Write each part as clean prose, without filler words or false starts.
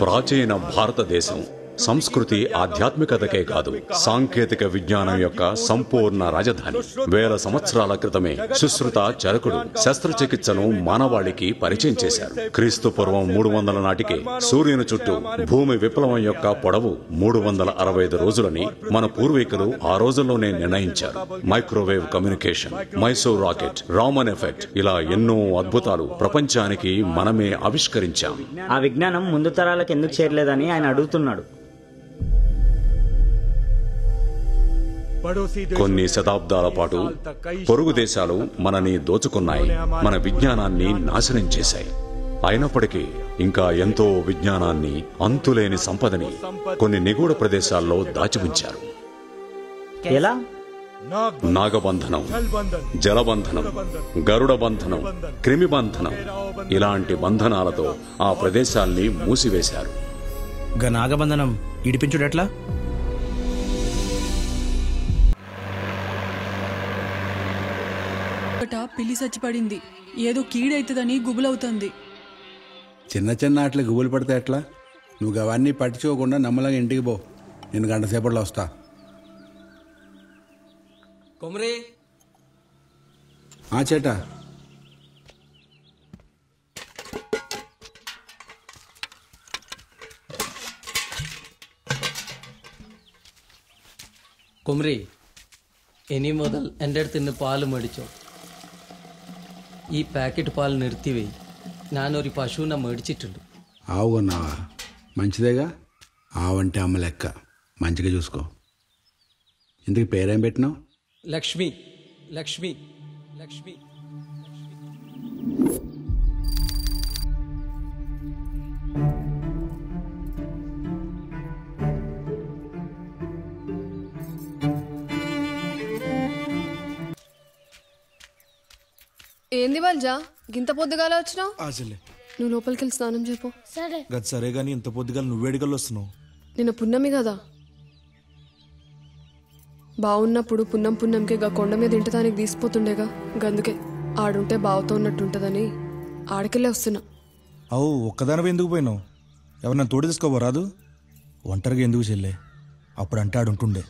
ప్రాచీన భారతదేశం సంస్కృతి ఆధ్యాత్మికతకే కాదు, సాంకేతిక విజ్ఞానం యొక్క సంపూర్ణ రాజధాని. వేల సంవత్సరాల క్రితమే సుశ్రుత చరకుడు శస్త్రచికిత్సను మానవాళికి పరిచయం చేశారు. క్రీస్తు పూర్వం 300 నాటికే సూర్యుని చుట్టూ భూమి విప్లవం యొక్క పొడవు 365 రోజులని మన పూర్వీకులు ఆ రోజుల్లోనే నిర్ణయించారు. Microwave communication, Mysore rocket, Raman effect, ఇలా ఎన్నో అద్భుతాలు ప్రపంచానికి మనమే ఆవిష్కరించాం. ఆ విజ్ఞానం ముందు తరాలకు ఎందుకు చేరలేదని ఆయన అడుగుతున్నాడు. కొన్ని శతాబ్దాల పాటు పొరుగు దేశాలు మనని దోచుకున్నాయి, మన విజ్ఞానాన్ని నాశనం చేశాయి. అయినప్పటికీ ఇంకా ఎంతో విజ్ఞానాన్ని, అంతులేని సంపదని కొన్ని నిగూఢ ప్రదేశాల్లో దాచి ఉంచారు. ఎలా? నాగబంధనం, జలబంధనం, గరుడ బంధనం, క్రిమి బంధనం, ఇలాంటి బంధనాలతో ఆ ప్రదేశాల్ని మూసివేశారు. నాగబంధనం ఇడిపించుడెట్లా? పిల్లి చచ్చిపడింది, ఏదో కీడైతుందని గుబులవుతుంది. చిన్న చిన్న ఆటలు గుబులు పడితే ఎట్లా? నువ్వు అవన్నీ పట్టించుకోకుండా నమ్మలంగా ఇంటికి పో. నేను గంట సేపట్లో వస్తా. కొమరే చేటా കുമരി ഇനി മുതൽ എൻ്റെ അടുത്ത് പാല് മേടിച്ചോ. ഈ പാക്കറ്റ് പാൽ നിർത്തിവെയ്. ഞാനൊരു പശുവിനെ മേടിച്ചിട്ടുണ്ട്. ఆవు కొన్నావా? మంచిదేగా. ఆవంటే అమ్మ లెక్క, మంచిగా చూసుకో. ఇందుకు పేరేం పెట్టినావు? లక్ష్మి. లక్ష్మి లక్ష్మి ఏంది బల్జా, గింత పొద్దుగాల వచ్చినావు? ఆశలే, నువ్వు లోపలికి వెళ్ళి స్నానం చెప్పు. సరే గది సరే గాని ఇంత పొద్దుగాల నువ్వేడికల్లో వస్తున్నావు? నిన్న పున్నమి కదా, బావున్నప్పుడు పున్నంకే గా కొండ మీద ఇంటదానికి తీసిపోతుండేగా, గందుకే ఆడుంటే బావుతో ఉన్నట్టుంటదని ఆడికెళ్ళే వస్తున్నా. అవు ఒక్కదానిపై ఎందుకు పోయినావు? ఎవరన్నా తోడు తీసుకోబోరాదు? ఒంటరిగా ఎందుకు చెల్లే? అప్పుడు అంటే ఆడుంటుండే.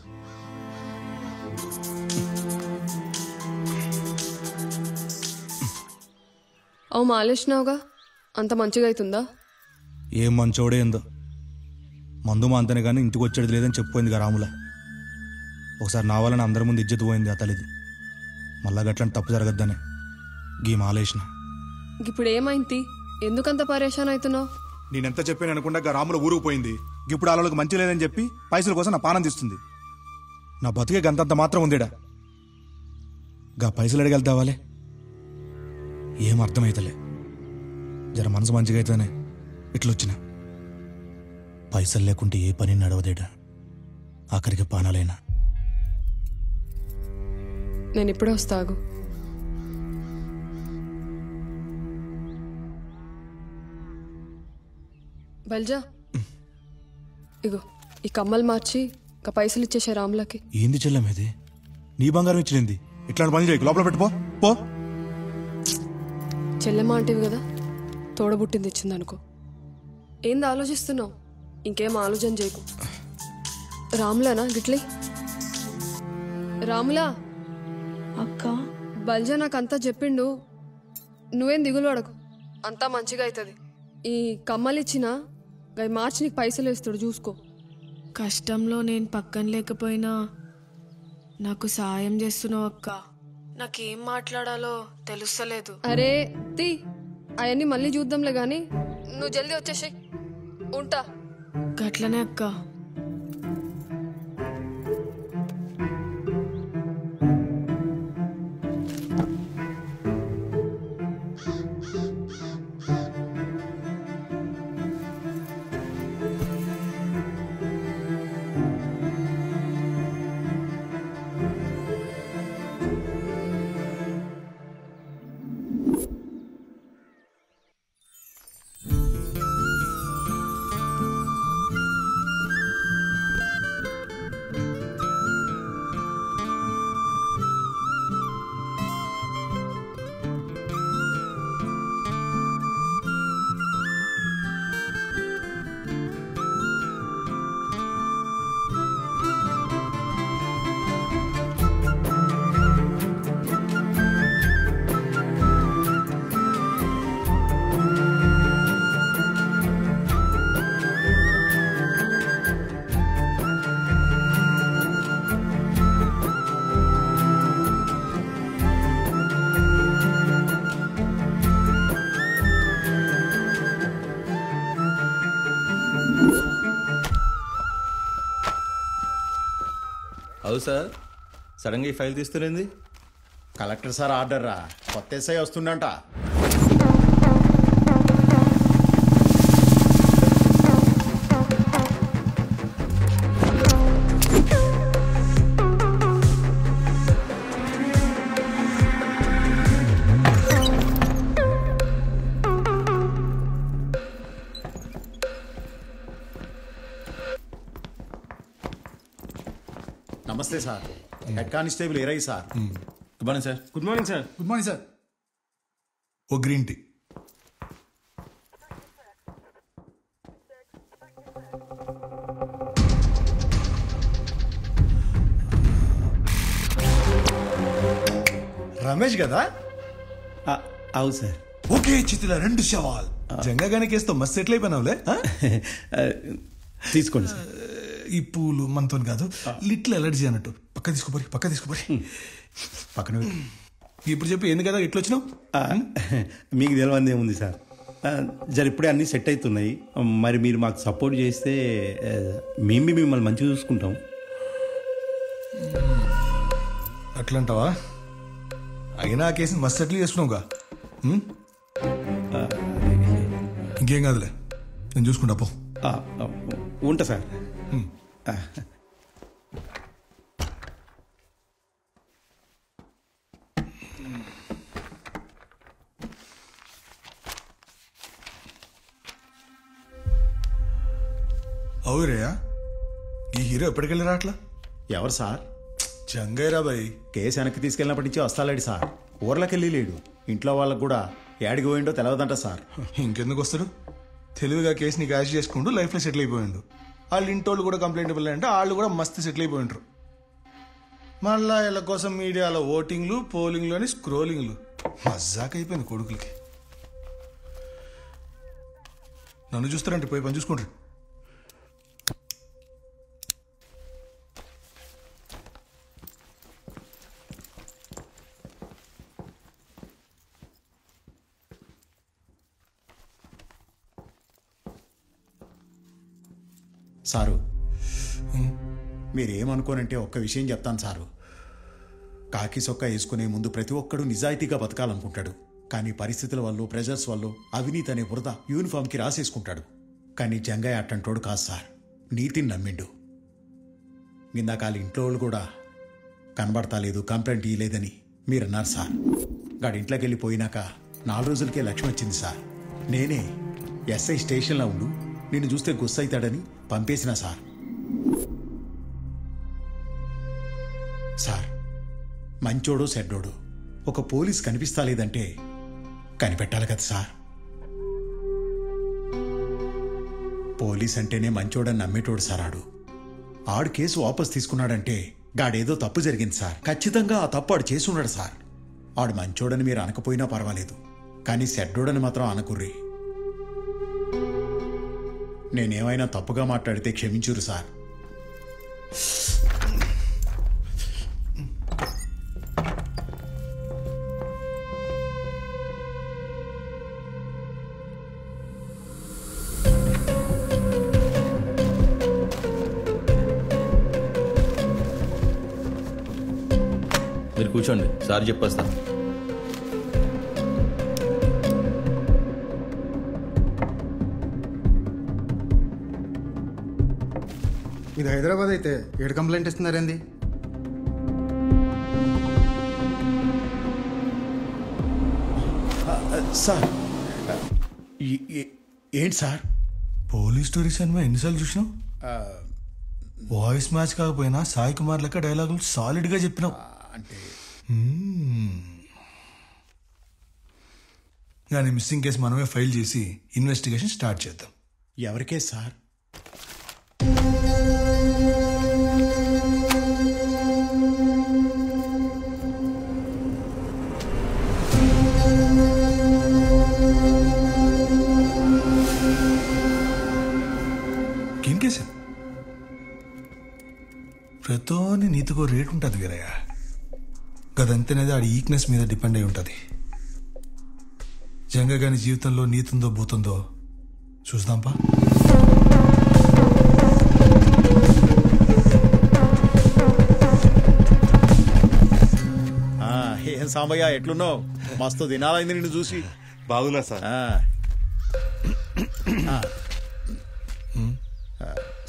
అవు మాలేసినావుగా, అంత మంచిగా అవుతుందా? ఏం మంచోడే ఏందో. మందు మా అంతనే కానీ ఇంటికి వచ్చేది లేదని చెప్పిపోయింది గా రాముల. ఒకసారి నా వలన అందరి ముందు ఇజ్జత్ పోయింది ఆ తల్లిది. మళ్ళా గట్లని తప్పు జరగద్దనే గీ మాలేసిన. ఇప్పుడు ఏమైంది? ఎందుకంత పరేషాన్ అవుతున్నావు? నేనెంత చెప్పాను అనుకుంటా గా రాముల ఊరుకు పోయింది. ఇప్పుడు వాళ్ళకి మంచి లేదని చెప్పి పైసల కోసం నా పానం తీస్తుంది. నా బతికే గంతంత మాత్రం ఉందిడా. గా పైసలు అడిగెళ్తావాలే ఏం అర్థమైతలే. జర మనసు మంచిగా అయితేనే ఇట్లొచ్చిన. పైసలు లేకుంటే ఏ పని నడవదేడా, ఆఖరికి పానాలైనా. నేను ఇప్పుడే వస్తాగు. బల్జా, ఇగో ఈ కమ్మలు మార్చి ఇంకా పైసలు ఇచ్చేసే రాములకి. ఏంది చెల్లమేది? నీ బంగారం ఇచ్చింది. ఇట్లాంటి పని చేయకు, లోపల పెట్టుకో పో. చెల్లెమ్మ అంటివి కదా, తోడబుట్టింది ఇచ్చింది అనుకో. ఏంది ఆలోచిస్తున్నావు? ఇంకేం ఆలోచన చేయకు. రాములానా గిట్లే? రాములా అక్క, బల్జా నాకంతా చెప్పిండు, నువ్వేం దిగులు పడకు, అంతా మంచిగా అవుతుంది. ఈ కమ్మలు ఇచ్చినా గవి మార్చి నీకు పైసలు వేస్తాడు, చూసుకో. కష్టంలో నేను పక్కన లేకపోయినా నాకు సాయం చేస్తున్నావు అక్క. నాకేం మాట్లాడాలో తెలుస్తలేదు. అరే తీ, అవన్నీ మళ్ళీ చూద్దాంలే గాని నువ్వు జల్దీ వచ్చేసాయి. ఉంటా. గట్లనే అక్క. అవు సార్, సడన్గా ఈ ఫైల్ తీస్తున్నది. కలెక్టర్ సార్ ఆర్డర్ రా, కొత్త ఎస్ఐ వస్తుందంట. నమస్తే సార్, హెడ్ కానిస్టేబుల్ ఏరై sir. Good morning sir. Good morning sir. Good morning sir. Oh green tea. Ramesh కదా? అవు సార్. ఓకే చిత్తుల 2 సవాల్ జంగగానే కేసుతో మస్తు సెటిల్ అయిపోయినావులే. తీసుకోండి సార్. ఈ పూలు మనతో కాదు, లిటిల్ ఎలర్జీ అన్నట్టు. పక్క తీసుకోపోయి పక్కన ఇప్పుడు చెప్పి ఎందుకు కదా ఇట్లా వచ్చినావు? మీకు తెలియంది ఏముంది సార్, ఇప్పుడే అన్నీ సెట్ అవుతున్నాయి. మరి మీరు మాకు సపోర్ట్ చేస్తే మేము మిమ్మల్ని మంచిగా చూసుకుంటాం. అట్లంటావా? అయినా ఆ కేసుని మస్తు సెటిల్ చేసుకున్నావుగా. ఇంకేం కాదులే, నేను చూసుకుంటా పో. ఉంటా సార్. అవురేయా, ఈ హీరో ఎప్పటికెళ్ళి రాట్లా? ఎవరు సార్? జంగయ్యరా బాయ్. కేసు వెనక్కి తీసుకెళ్ళినప్పటి నుంచి వస్తాలేడు సార్. ఊర్లోకి వెళ్ళి లేడు. ఇంట్లో వాళ్ళకు కూడా ఏడికి పోయిండో తెలవదంట సార్. ఇంకెందుకు వస్తాడు? తెలివిగా కేసుని క్యాష్ చేసుకుంటూ లైఫ్లో సెటిల్ అయిపోయిండు. వాళ్ళ ఇంటోళ్ళు కూడా కంప్లైంట్ ఇవ్వాలంటే వాళ్ళు కూడా మస్తు సెటిల్ అయిపోయింటారు. మళ్ళా వీళ్ళ కోసం మీడియాలో ఓటింగ్లు, పోలింగ్లు అని స్క్రోలింగ్లు. మజాక్ అయిపోయింది కొడుకులకి. నన్ను చూస్తారంటే పోయి పని చూసుకుంటారు. సారు, మీరేమనుకోనంటే ఒక్క విషయం చెప్తాను సారు. కాకి సొక్క వేసుకునే ముందు ప్రతి ఒక్కడు నిజాయితీగా బతకాలనుకుంటాడు. కానీ పరిస్థితుల వల్ల, ప్రెజర్స్ వల్ల అవినీతి అనే బురద యూనిఫామ్కి రాసేసుకుంటాడు. కానీ జంగయ్య అట్టంటోడు కాదు సార్, నీతిని నమ్మిండు. ఇందాక వాళ్ళ ఇంట్లో వాళ్ళు కూడా కనబడతా లేదు, కంప్లైంట్ ఇయ్యలేదని మీరన్నారు సార్. గాడి ఇంట్లోకి వెళ్ళిపోయినాక 4 రోజులకే లక్ష్యం వచ్చింది సార్. నేనే ఎస్ఐ స్టేషన్లో ఉండు, నిన్ను చూస్తే గుస్సైతాడని పంపేసిన సార్. సార్, మంచోడో చెడ్డోడో ఒక పోలీస్ కనిపిస్తా లేదంటే కనిపెట్టాలి కదా సార్. పోలీస్ అంటేనే మంచోడని నమ్మేటోడు సార్. ఆడు కేసు వాపస్ తీసుకున్నాడంటే గాడేదో తప్పు జరిగింది సార్. ఖచ్చితంగా ఆ తప్పు ఆడు చేసున్నాడు సార్. ఆడు మంచోడని మీరు అనకపోయినా పర్వాలేదు, కానీ చెడ్డోడని మాత్రం అనకుర్రి. నేనేమైనా తప్పుగా మాట్లాడితే క్షమించురు సార్. మీరు కూర్చోండి, సార్ చెప్పేస్తా. ఇది హైదరాబాద్ అయితే 7 కంప్లైంట్ ఇస్తున్నారేంది? సార్ ఏంటి సార్? పోలీస్ స్టోరీ సినిమా ఎన్నిసార్లు చూసినావు? వాయిస్ మ్యాచ్ కాకపోయినా సాయి కుమార్ లెక్క డైలాగులు సాలిడ్గా చెప్పినావు. అంటే కానీ మిస్సింగ్ కేసు మనమే ఫైల్ చేసి ఇన్వెస్టిగేషన్ స్టార్ట్ చేద్దాం. ఎవరికే సార్? కేసు ప్రతోని నీతికో రేట్ ఉంటుంది వీరయ్య. గదంతనేది ఆడి ఈక్నెస్ మీద డిపెండ్ అయి ఉంటుంది. జంగగాని జీవితంలో నీతుందో పోతుందో చూద్దాంపా. ఏం సాంబయ్య ఎట్లున్నావు? మస్తు దినాలైంది నిన్ను చూసి. బాగున్నా సార్.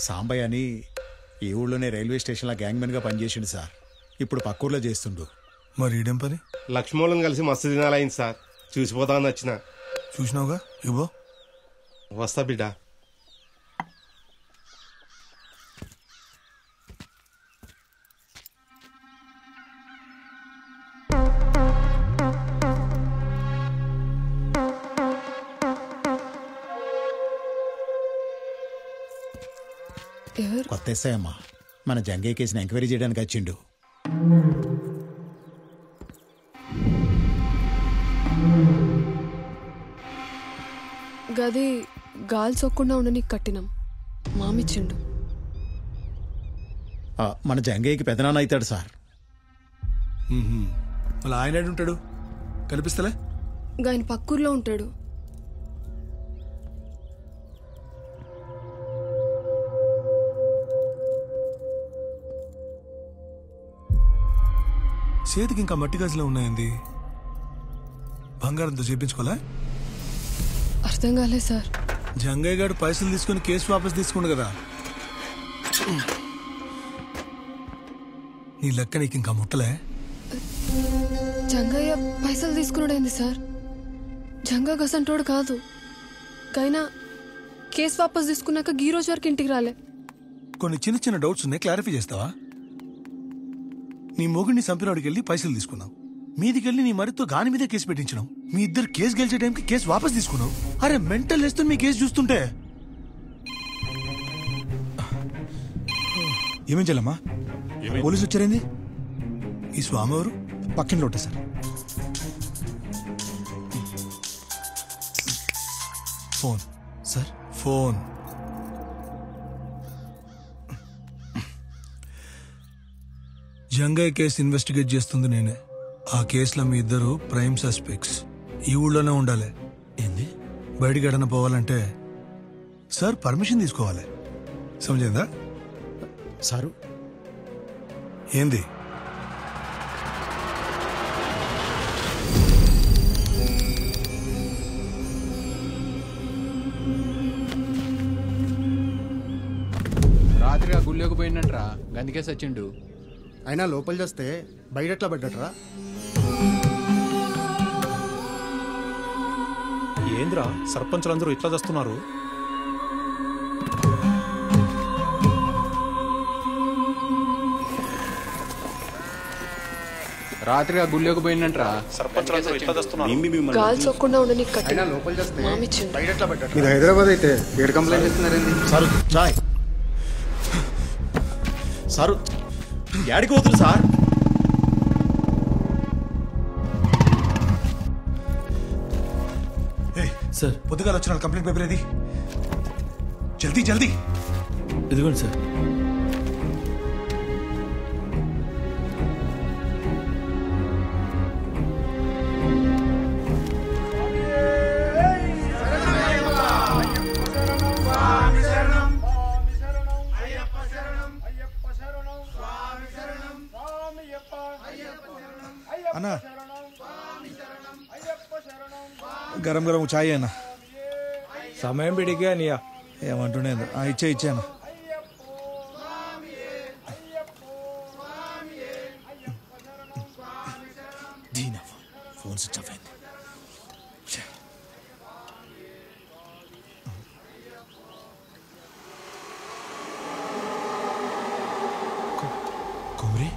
సాంబయ్య అని ఈ ఊళ్ళోనే రైల్వే స్టేషన్లో గ్యాంగ్మెన్గా పనిచేసిండు సార్. ఇప్పుడు పక్కూర్లో చేస్తుండు. మరి ఈడేం పని? లక్ష్మణులను కలిసి మస్తు దినాలైంది సార్. చూసిపోతామని వచ్చిన. చూసినావుగా ఇవ్వో. వస్తా బిడ్డ. కొత్త ఎస్ఐ అమ్మా, మన జంగయ్య కేసుని ఎంక్వైరీ చేయడానికి వచ్చిండు. గది గాలి సోకుండా ఉండని కట్టినాం, మామిచ్చిండు. మన జంగయ్యకి పెదనాన్న అవుతాడు సార్. మళ్ళీ ఆయన ఉంటాడు కనిపిస్తలే? ఆయన పక్కూర్లో ఉంటాడు. చేతికి ఇంకా మట్టి గాజులో ఉన్నాయండి. బంగారంతో చేపించుకోలే? అర్థం కాలేదు సార్. జంగయ్య గారు పైసలు తీసుకుని కేసు వాపస్ తీసుకుండు కదా, నీ లెక్క నీకు ఇంకా ముట్టలే? జంగయ్య పైసలు తీసుకున్నాడైంది సార్. జంగా గసంటోడు కాదు. కైనా కేసు వాపస్ తీసుకున్నాక ఈ రోజు వరకు ఇంటికి రాలే. కొన్ని చిన్న చిన్న డౌట్స్ ఉన్నాయి, క్లారిఫై చేస్తావా? నీ మొగుడిని చంపినోడికి వెళ్ళి పైసలు తీసుకున్నావు, మీదికెళ్ళి నీ మరితో గాని మీదే కేసు పెట్టించినావు. మీ ఇద్దరు కేసు గెలిచే టైంకి కేసు వాపస్ తీసుకున్నావు. అరే మెంటల్ వేస్తే మీ కేసు చూస్తుంటే ఏమేం చేయాలమ్మా? పోలీసు వచ్చారేంది? ఈ స్వామి ఎవరు? పక్కన లోటే sir. Phone sir, phone. Jangaiah case investigate చేస్తుంది నేనే. ఆ కేసులో మీ ఇద్దరు ప్రైమ్ సస్పెక్ట్స్. ఈ ఊళ్ళోనే ఉండాలి. ఏంది? బయటికి ఎడన పోవాలంటే సార్ పర్మిషన్ తీసుకోవాలి. సమజైందా సారు? ఏంది? రాత్రి ఆ గుళ్ళోకి పోయిందంట్రా, గందుకే సచ్చిండు. అయినా లోపల చేస్తే బయట ఎట్లా పడ్డట్రా? ఏంద్రా సర్పంచులందరూ ఇట్లా చేస్తున్నారు? రాత్రి ఆ గుళ్ళోకి పోయిందంట్రా, సర్పంచులందరూ ఇట్లా చేస్తున్నారు. గాలి సోకుండా ఉండని అయినా కట్టినాం, లోపల చేస్తే మామిచ్చిండు. బయట ఎట్లా పడ్డట్రా? ఇది హైదరాబాద్ అయితే ఏడు కంప్లైంట్ ఇస్తున్నారేంది? సారు చాయ్. సారు యాడికి పోతురు సార్? సార్ పొద్దుగాల వచ్చిన కంప్లైంట్ పేపర్ ఏది? జల్దీ జల్దీ. ఇదిగోండి సార్. అన్నా గరం గరం చాయ్ అన్న. సమయం పిడిగా అనియా ఏమంటుండే ఇచ్చాను. ఫోన్ స్విచ్ ఆఫ్ అయింది. కుమరి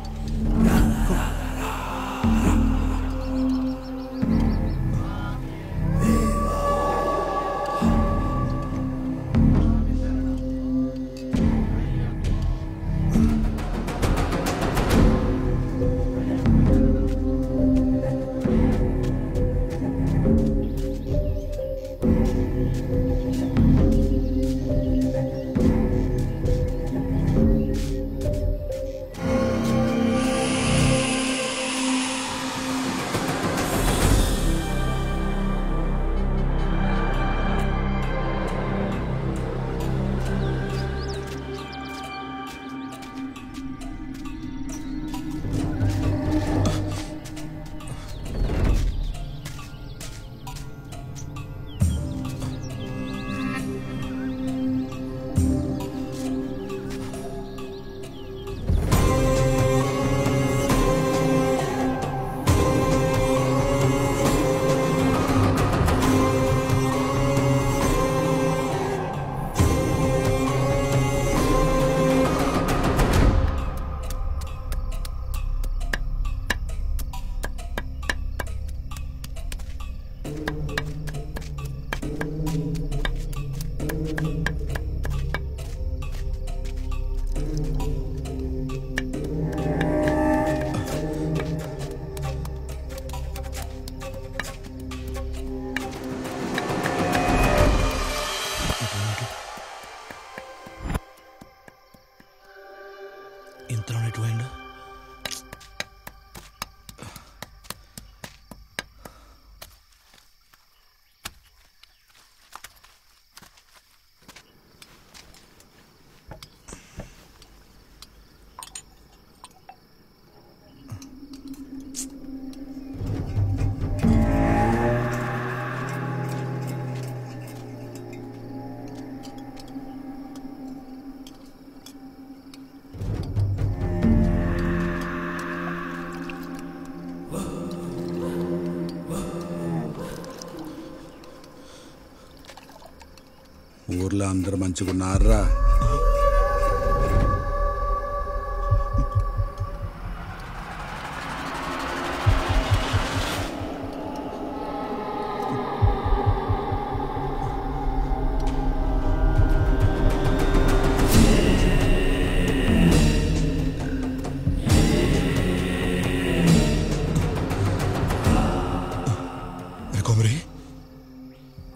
ఊర్లో అందరు మంచిగున్నారా?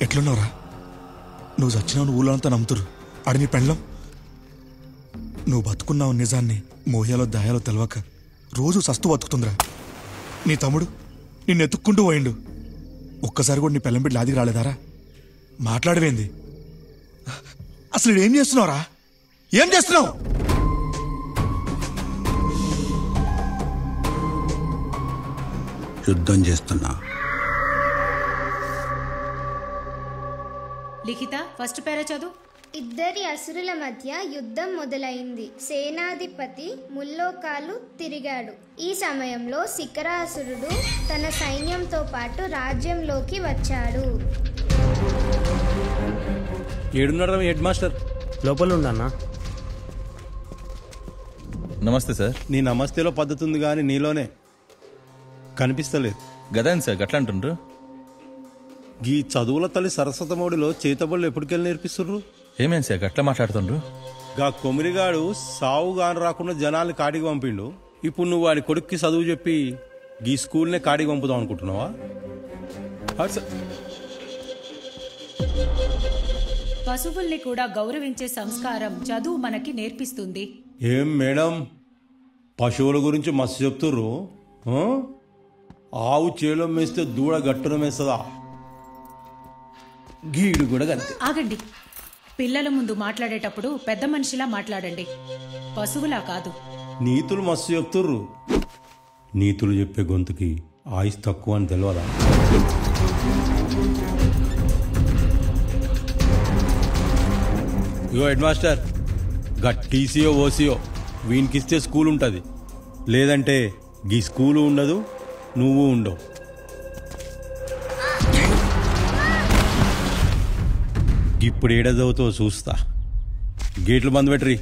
ఎట్లున్నావురా? నువ్వు చచ్చినావు ఊళ్ళో అంతా నమ్ముతురు. అడి నీ పెళ్ళం నువ్వు బతుకున్నావు నిజాన్ని మోయాలో దాయాలో తెలవక రోజు సస్తు బతుకుతుందిరా. నీ తమ్ముడు నిన్ను ఎత్తుక్కుంటూ పోయిండు. ఒక్కసారి కూడా నీ పెళ్ళం బిడ్డ లాదికి రాలేదారా? మాట్లాడవేంది? అసలు ఏం చేస్తున్నావురా? ఏం చేస్తున్నావు? యుద్ధం చేస్తున్నా. లిఖిత ఫస్ట్ పేరా చదువు. ఇద్దరి అసురుల మధ్య యుద్ధం మొదలైంది. సేనాధిపతి ముల్లోకాలు తిరిగాడు. ఈ సమయంలో శిఖరాసురుడు తన సైన్యంతో పాటు రాజ్యంలోకి వచ్చాడు. ఏడున్నాడు హెడ్ మాస్టర్? లోపల ఉండన్నా. నమస్తే సార్. నీ నమస్తేలో పద్ధతి ఉంది కానీ నీలోనే కనిపిస్తలేదు. గదాన్ సార్ గట్లా అంటుండ్రు. ఈ చదువుల తల్లి సరస్వతమౌడిలో చేతబడులు ఎప్పటికెళ్ళి నేర్పిస్తుర్రు? ఏమేం సార్ గట్లా మాట్లాడుతుండ్రు? గా కొమిరిగాడు సావు గాని రాకుండా జనాల్ని కాడికి పంపిండు. ఇప్పుడు నువ్వు వాడి కొడుక్కి చదువు చెప్పి ఈ స్కూల్నే కాడికి పంపుదాం అనుకుంటున్నావా? పశువుల్ని కూడా గౌరవించే సంస్కారం చదువు మనకి నేర్పిస్తుంది. ఏం మేడం పశువుల గురించి మస్తు చెప్తుర్రు. ఆవు చేలో మేస్తే దూడ గట్టున మేస్తుందా? గీడు కూడా గంతే. ఆగండి. పిల్లల ముందు మాట్లాడేటప్పుడు పెద్ద మనిషిలా మాట్లాడండి, పశువులా కాదు. నీతులు మస్తు చెప్తుర్రు. నీతులు చెప్పే గొంతుకి ఆయుష్ తక్కువ అని తెలియదా? ఇగో హెడ్ మాస్టర్, గా టీసీఓ ఓసీఓ వీనికిస్తే స్కూల్ ఉంటుంది, లేదంటే గీ స్కూలు ఉండదు, నువ్వు ఉండవు. ఇప్పుడు ఏడదవుతో చూస్తా. గేట్లు బంద్ పెట్టరి.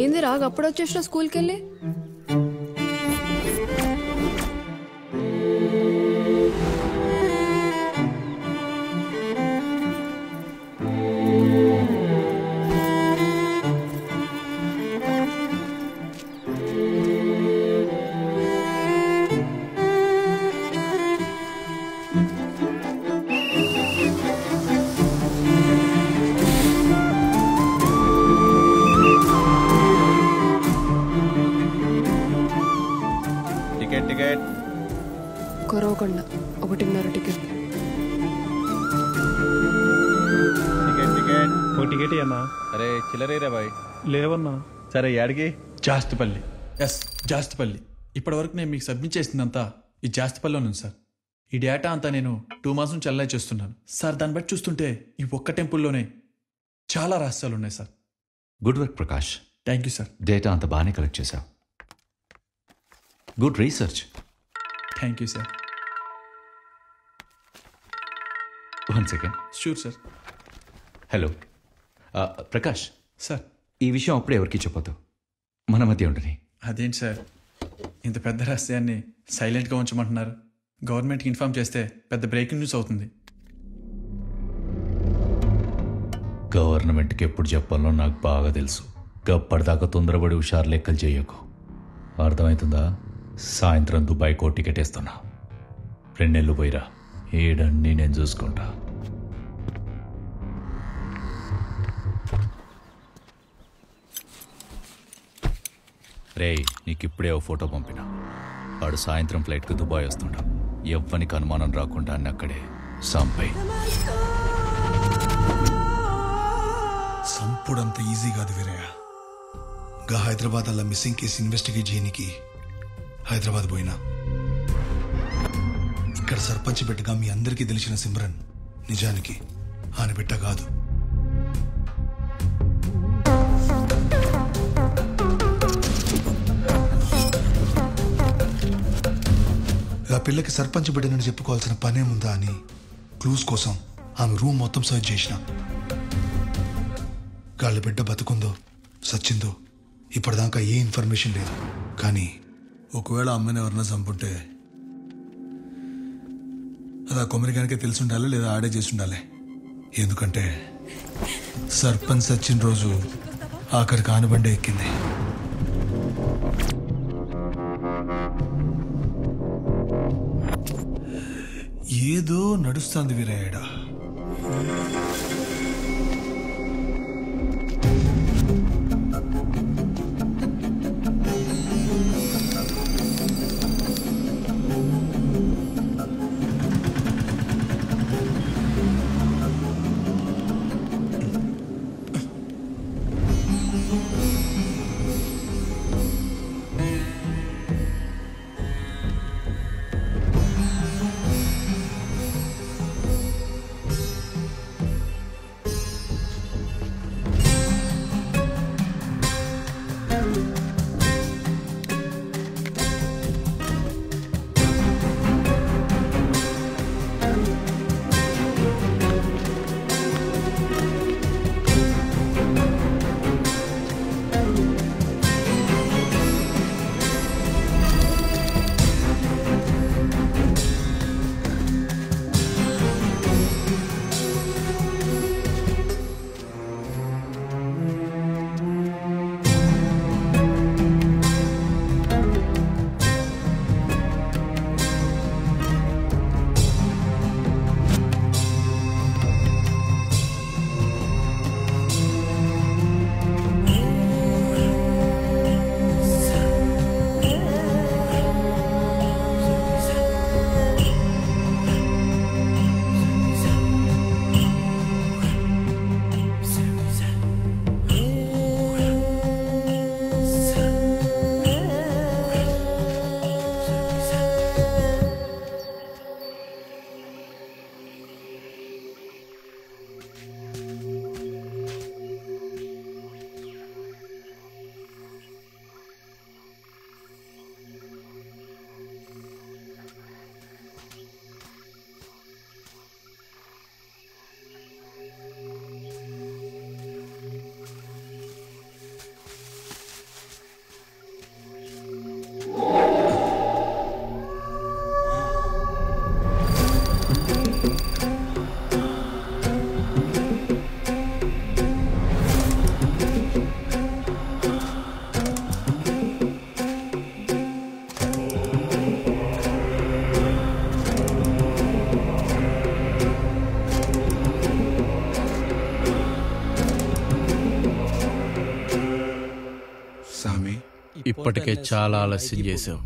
ఏంది రాగ అప్పుడు వచ్చేసిన స్కూల్కి వెళ్ళి? కొరవకొండ 1.5 టికెట్. ఓ టికెట్ అన్నా. అరే చిల్లరేరా బాయ్. లేవన్నా. సరే యాడికి? జాస్తిపల్లి. ఎస్ జాస్తిపల్లి. ఇప్పటివరకు నేను మీకు సబ్మిట్ చేసిందంతా ఈ జాస్తిపల్లిలో ఉంది సార్. ఈ డేటా అంతా నేను 2 months నుంచి అల్లై చేస్తున్నాను సార్. దాన్ని బట్టి చూస్తుంటే ఈ ఒక్క టెంపుల్లోనే చాలా రహస్యాలు ఉన్నాయి sir. Good work Prakash. Thank you sir. Data అంతా బాగానే కలెక్ట్ చేశావు. Good research. Thank you sir. 1 second. Sure sir. Hello Prakash sir, ఈ విషయం అప్పుడే ఎవరికి చెప్పొద్దు, మన మధ్య ఉండని. అదేంటి సార్ ఇంత పెద్ద రహస్యాన్ని సైలెంట్గా ఉంచమంటున్నారు? గవర్నమెంట్కి ఇన్ఫార్మ్ చేస్తే పెద్ద బ్రేకింగ్ న్యూస్ అవుతుంది. గవర్నమెంట్కి ఎప్పుడు చెప్పాలో నాకు బాగా తెలుసు. గప్పటిదాకా తొందరపడి హుషారు లెక్కలు చేయకు, అర్థమవుతుందా? సాయంత్రం దుబాయ్కో టికెట్ వేస్తున్నా. 2 నెలలు పోయిరా, ఏడన్నీ నేను చూసుకుంటా. రే, నీకు ఇప్పుడే ఓ ఫోటో పంపిన. వాడు సాయంత్రం ఫ్లైట్కి దుబాయ్ వస్తుంటా. ఎవ్వనికి అనుమానం రాకుండా అన్ని అక్కడే సంపై. సంపుడంత ఈజీ కాదు వీరయ్య. గా హైదరాబాద్ అలా మిస్సింగ్ కేసు ఇన్వెస్టిగేట్ చేయనికి హైదరాబాద్ పోయినా. ఇక్కడ సర్పంచ్ బిడ్డగా మీ అందరికీ తెలిసిన సిమ్రన్ నిజానికి ఆయన బిడ్డ కాదు. గా పిల్లకి సర్పంచ్ బిడ్డనని చెప్పుకోవాల్సిన పనేముందా అని క్లూస్ కోసం ఆమె రూమ్ మొత్తం సర్చ్ చేసిన. గాళ్ళ బిడ్డ బతుకుందో సచ్చిందో ఇప్పటిదాకా ఏ ఇన్ఫర్మేషన్ లేదు. కానీ ఒకవేళ అమ్మని ఎవరన్నా చంపుంటే అది ఆ కొమరిగానికే తెలిసి ఉండాలి, లేదా ఆడే చేసి ఉండాలి. ఎందుకంటే సర్పంచ్ సచ్చిన రోజు ఆఖరికి ఆనబండే ఎక్కింది. ఏదో నడుస్తుంది వీరయ్యడా. ఇప్పటికే చాలా ఆలస్యం చేశావు.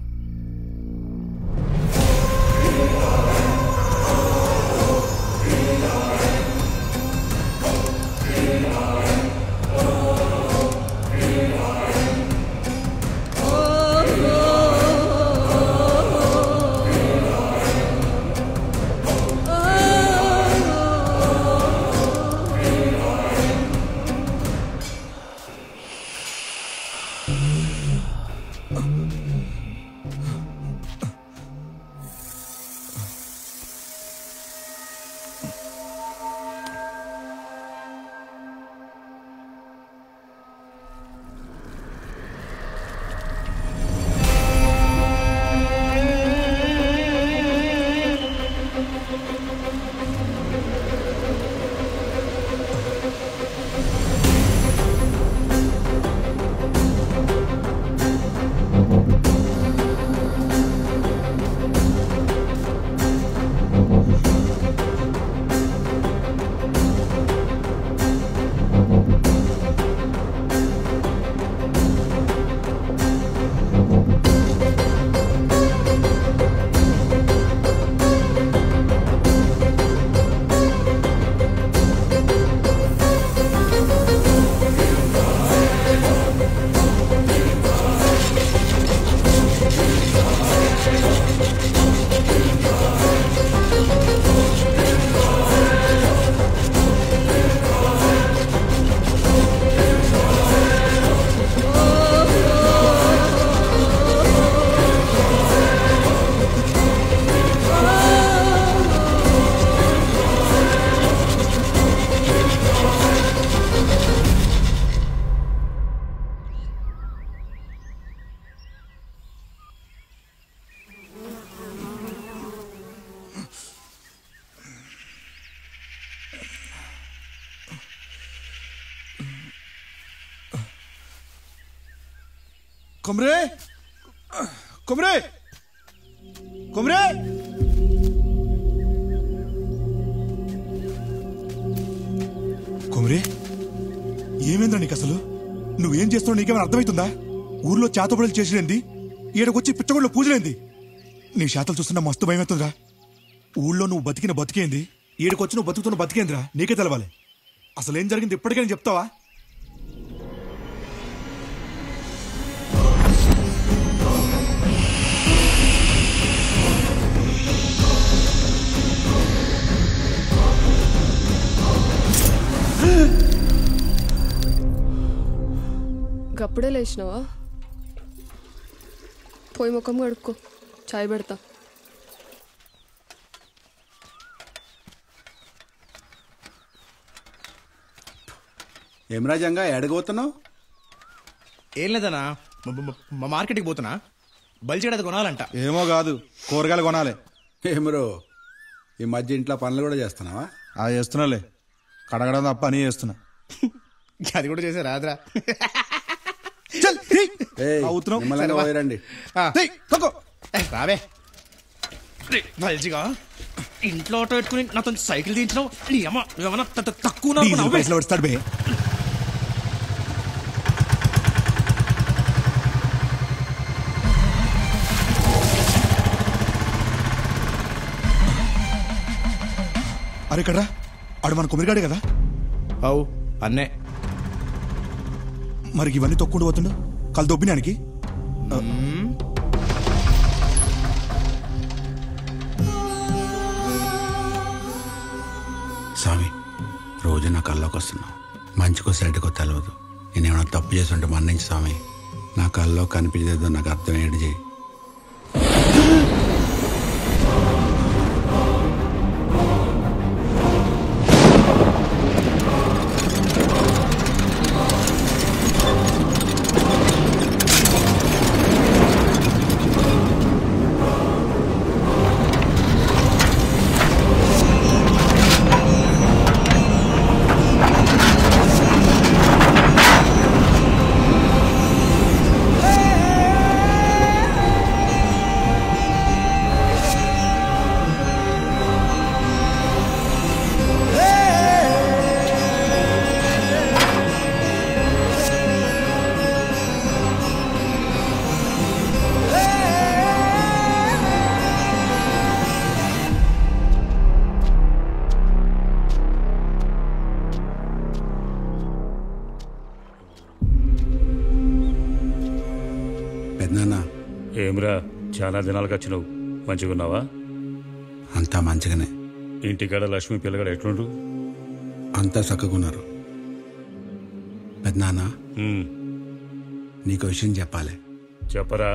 కుమ్రే కుమ్రే కుమ్రే కుమ్రే ఏమైందా నీకు అసలు? నువ్వేం చేస్తున్నావు నీకేమైనా అర్థమవుతుందా? ఊర్లో చేతబడులు చేసిరేంది, ఈడకొచ్చి పిచ్చగొడ్లో పూజలేంది? నీ శాతలు చూస్తున్నా మస్తు భయమవుతుందిరా. ఊళ్ళో నువ్వు బతికిన బతికేంది, ఈడకొచ్చి నువ్వు బతుకుతున్న బతికేందిరా నీకే తెలవాలి. అసలేం జరిగింది ఇప్పటికైనా చెప్తావా? గప్పుడే లేచినావా? పోయి ముఖం కడుక్కో, చాయ్ పెడతా. ఏం రాజంగా ఎడగబోతున్నావు? ఏం లేదన్నా, మార్కెట్కి పోతున్నా. బలిచేడది కొనాలంట. ఏమో కాదు, కూరగాయలు కొనాలి. ఏమరో ఈ మధ్య ఇంట్లో పనులు కూడా చేస్తున్నావా? చేస్తున్నాలే, కడగడం తప్ప అని చేస్తున్నా. అది కూడా చేసే రాదురా. రండి రావే. బలిజిగా ఇంట్లో ఆటో పెట్టుకుని నాతో సైకిల్ తీయించినావు. నీ అమ్మ ఏమన్నా తక్కువ పైసలు పడతాడు బే. అరే కడ్రా, ఆడు మన కుమిరిగాడే కదా? అవు అన్నే. మరి ఇవన్నీ తొక్కుంటూ పోతుండు కళ్ళు దొబ్బినానికి. స్వామి, రోజు నా కల్లోకి వస్తున్నావు. మంచికో సెడ్కో తెలవదు. నేనేమైనా తప్పు చేస్తుంటే మన్నించి స్వామి. నా కల్లో కనిపించేదో నాకు అర్థమయ్యేది చేయి. ఏమిరా, చాలా దినాలకు వచ్చినావు. మంచిగున్నావా? అంతా మంచిగానే. ఇంటికాడ లక్ష్మి పిల్లగాడు ఎట్లుండు? అంతా చక్కగున్నారు. పెద్దనాన్న, నీకు విషయం చెప్పాలి. చెప్పరా.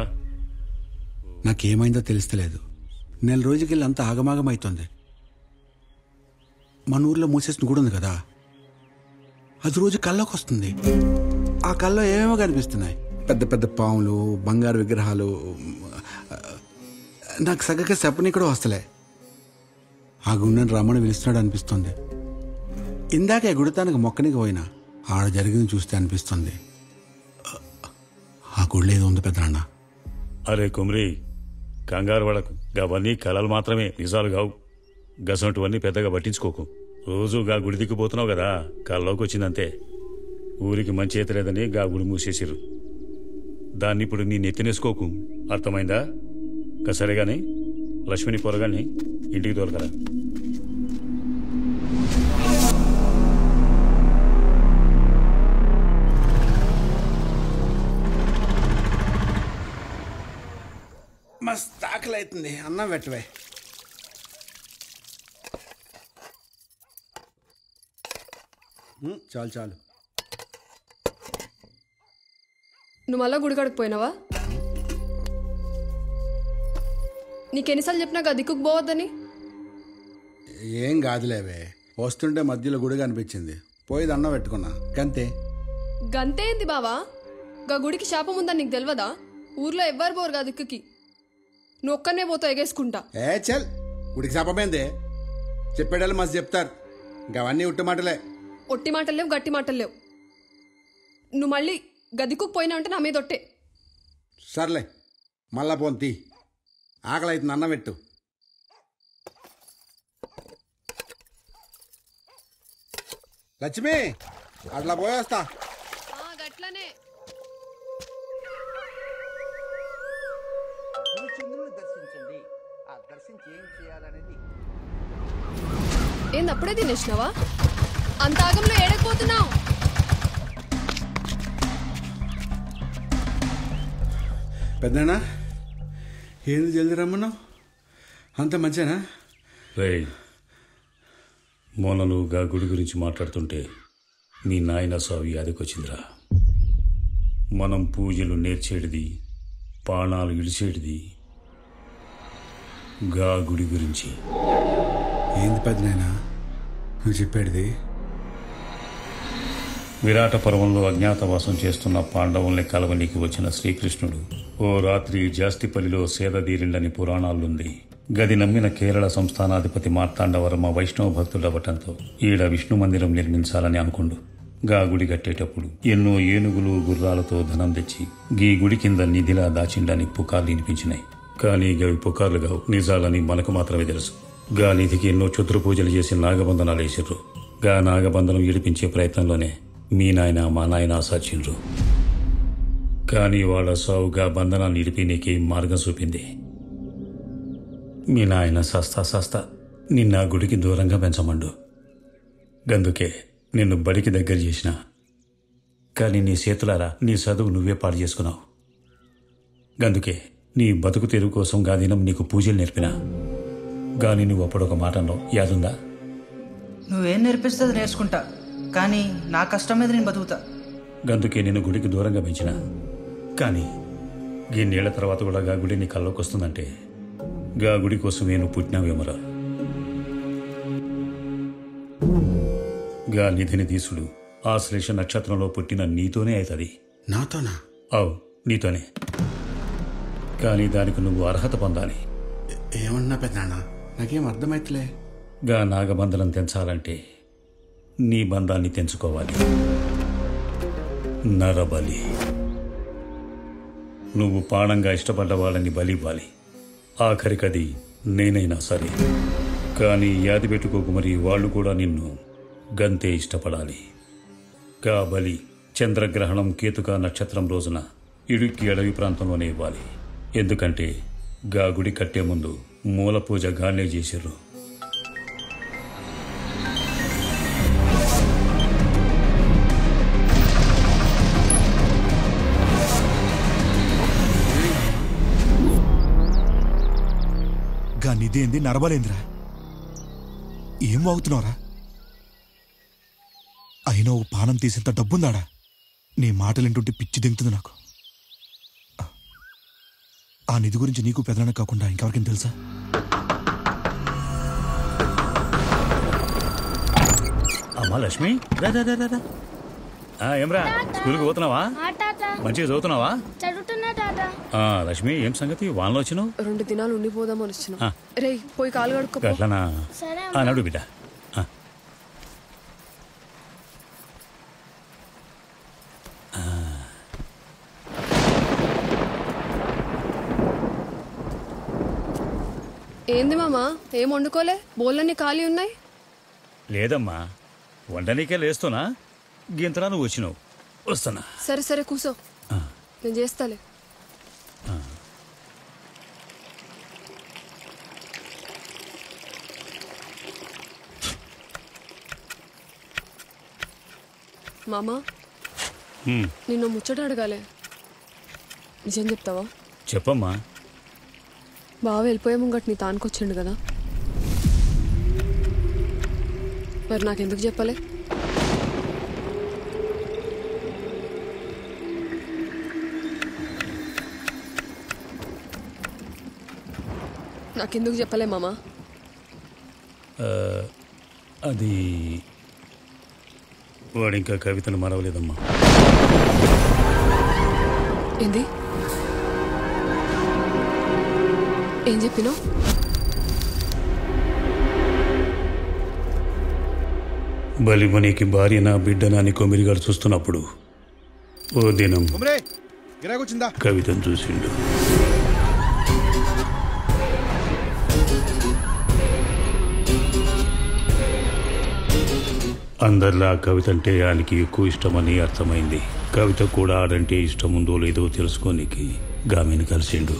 నాకేమైందో తెలుస్తలేదు. నెల రోజుకెళ్ళి అంత ఆగమాగమైతుంది. మన ఊర్లో మూసేసిన గుడి ఉంది కదా, అది రోజు కల్లోకి వస్తుంది. ఆ కల్లో ఏమేమో కనిపిస్తున్నాయి. పెద్ద పెద్ద పాములు, బంగారు విగ్రహాలు. నాకు సగగా చెప్పని కూడా వస్తలే. ఆ గుండెని రమ్మని పిలుస్తున్నాడు అనిపిస్తుంది. ఇందాక గుడితానికి మొక్కనికి పోయినా ఆడ జరిగింది చూస్తే అనిపిస్తుంది. ఆ గుడిలో ఏదో ఉంది పెద్దనాన్న. అరే కుమ్రి, కంగారు పడకు. గవన్నీ కళలు మాత్రమే, నిజాలు కావు. గసంటువన్నీ పెద్దగా పట్టించుకోకు. రోజు గా గుడి దిక్కుపోతున్నావు కదా, కళ్ళలోకి వచ్చిందంతే. ఊరికి మంచి ఎత్తలేదని గా గుడి మూసేసిరు. దాన్ని ఇప్పుడు నీ నెత్తినేసుకోకు, అర్థమైందా? సరేగాని లక్ష్మిని పొరగాని ఇంటికి తోలకరా. మస్తు ఆకలి అవుతుంది, అన్నం పెట్టవే. చాలు చాలు. నువ్వు మళ్ళా గుడికాడికి పోయినావా? నీకెన్నిసార్లు చెప్పినా కదా దిక్కుకు పోవద్దని. ఏం కాదులేవే, వస్తుంటే మధ్యలో గుడి కనిపించింది, పోయి దండం పెట్టుకున్నా, గంతే. గంతే ఏంది బావా? గా గుడికి శాపం ఉందని నీకు తెలియదా? ఊర్లో ఎవ్వరు పోరు గా దిక్కుకి, నువ్వు ఒక్కనే పోతావు ఎగేసుకుంటా. చల్, గుడికి శాపమైందే చెప్పేటోళ్ళు మస్తు చెప్తారు. అవన్నీ ఉట్టి మాటలే. ఒట్టి మాటలు లేవు, గట్టి మాటలు లేవు. నువ్వు మళ్ళీ గదిక్కుకు పోయినా అంటే నా మీద ఒట్టే. సర్లే మళ్ళా పోంతి ఆకలి అయితే అన్నం పెట్టు. లక్ష్మి అట్లా పోయేస్తా. గట్లనే దర్శించండి. ఆ దర్శించి ఏం చేయాలనేది ఏంది అప్పుడే తినేసినావా? అంత ఆగంలో ఏడకపోతున్నావు? పెద్దనా ఏంది జల్దీ రమ్మన్నావు? అంత మంచినా? రేయ్, మొన్న నువ్వు గా గుడి గురించి మాట్లాడుతుంటే మీ నాయన సావి అదికొచ్చిందిరా. మనం పూజలు నేర్చేటిది, పాణాలు ఇడిచేటిది గా గుడి గురించి. ఏంది పెద్దనాయనా నువ్వు చెప్పేది? విరాట పర్వంలో అజ్ఞాతవాసం చేస్తున్న పాండవుల్ని కలవనీకి వచ్చిన శ్రీకృష్ణుడు ఓ రాత్రి జాస్తిపల్లిలో సేదదీరిండని పురాణాలుంది. గది నమ్మిన కేరళ సంస్థానాధిపతి మార్తాండవర్మ వైష్ణవ భక్తుడవటంతో ఈడ విష్ణు మందిరం నిర్మించాలని అనుకుండు. గా గుడి కట్టేటప్పుడు ఎన్నో ఏనుగులు గుర్రాలతో ధనం తెచ్చి గీ గుడి కింద నిధిలా దాచిండని పుకార్లు వినిపించినాయి. కానీ గవి పుకార్లు గావు, నిజాలని మనకు మాత్రమే తెలుసు. గా నిధికి ఎన్నో క్షుద్ర పూజలు చేసి నాగబంధనాలు వేసిర్రు. గా నాగబంధనం ఇడిపించే ప్రయత్నంలోనే మీ నాయన మా నాయన సచ్చిండ్రు. కానీ వాళ్ళ సావుగా బంధనాన్ని ఇడిపి నీకేం మార్గం చూపింది. మీ నాయన సస్తా నిన్న గుడికి దూరంగా పెంచమండు. గందుకే నిన్ను బడికి దగ్గర చేసిన. కానీ నీ చేతులారా నీ చదువు నువ్వే పాడు చేసుకున్నావు. గందుకే నీ బతుకు తెరువు కోసం గా దినం నీకు పూజలు నేర్పినా. గాని నువ్వు అప్పుడొక మాట అన్నావు, యాదుందా? నువ్వేం నేర్పిస్తుంది నేర్చుకుంటా, కానీ నా కష్టం మీద నేను బతుకుతా. గందుకే నేను గుడికి దూరంగా పెంచిన. కానీ ఈ నీళ్ల తర్వాత కూడా గా గుడి నీ కల్లోకి వస్తుందంటే గా గుడి కోసం నేను పుట్టినావేమరా. గా నిధిని తీసుడు ఆశ్లేష నక్షత్రంలో పుట్టిన నీతోనే అవుతుంది. నాతోనా? అవు, నీతోనే. కానీ దానికి నువ్వు అర్హత పొందాలి. ఏమన్నా పెద్దనా నాకేం అర్థమైతలే. గా నాగబంధనం తెంచాలంటే నీ బంధాన్ని తెంచుకోవాలి. నరబలి. నువ్వు ప్రాణంగా ఇష్టపడ్డ వాళ్ళని బలి ఇవ్వాలి. ఆఖరికది నేనైనా సరే. కానీ యాది పెట్టుకోకు, మరి వాళ్ళు కూడా నిన్ను గంతే ఇష్టపడాలి. గా బలి చంద్రగ్రహణం కేతుక నక్షత్రం రోజున ఇడుక్కి అడవి ప్రాంతంలోనే ఇవ్వాలి. ఎందుకంటే గా గుడి కట్టే ముందు మూల పూజ గానే చేసిర్రు. గా నిదేంది నరబలేంద్రా? ఏం వాగుతున్నావురా? అయినా ఓ పానం తీసేంత డబ్బుందాడా? నీ మాటలేంటుంటే పిచ్చి దింగుతుంది నాకు. ఆ నిధి గురించి నీకు పెదనాన్న కాకుండా ఇంకెవరికైనా తెలుసా? అమ్మా లక్ష్మి, ఏమ్రా స్కూల్కి పోతున్నావా? మంచిగా చదువుతున్నావా? చదువుతున్నా తాత. లక్ష్మి, ఏం సంగతి వానలో వచ్చినావు? 2 దినాలు ఉండిపోదామని వచ్చిన. రే పోయి కాలు కడుక్కో. అట్లానా? నడు బిడ్డ. ఏంది మామా, ఏం వండుకోలే? బోళ్ళన్నీ ఖాళీ ఉన్నాయి. లేదమ్మా, వండనీకే లేస్తున్నా. గింతలా నువ్వు వచ్చినావు, వస్తున్నా. సరే కూసో, నేను చేస్తాలే. మామా, నిన్ను ముచ్చట అడగాలి. నిజం చెప్తావా? చెప్పమ్మా. బావ వెళ్ళిపోయే ముంగట్ నీ తానుకొచ్చిండు కదా, మరి నాకెందుకు చెప్పలే? నాకెందుకు చెప్పలే మామా? అది వాడింకా కవితను మరవలేదమ్మా. ఏంది? ఏం చెప్పినావు? బలిమణికి భార్య నా బిడ్డ నాని కొమిరిగాడు చూస్తున్నప్పుడు ఓ దినం గిరాకొచ్చిందా? కవితను చూసిండు. అందరిలా కవిత అంటే ఆయనకి ఎక్కువ ఇష్టమని అర్థమైంది. కవిత కూడా ఆడంటే ఇష్టం ఉందో లేదో తెలుసుకోనికి గామిని కలిసిండు.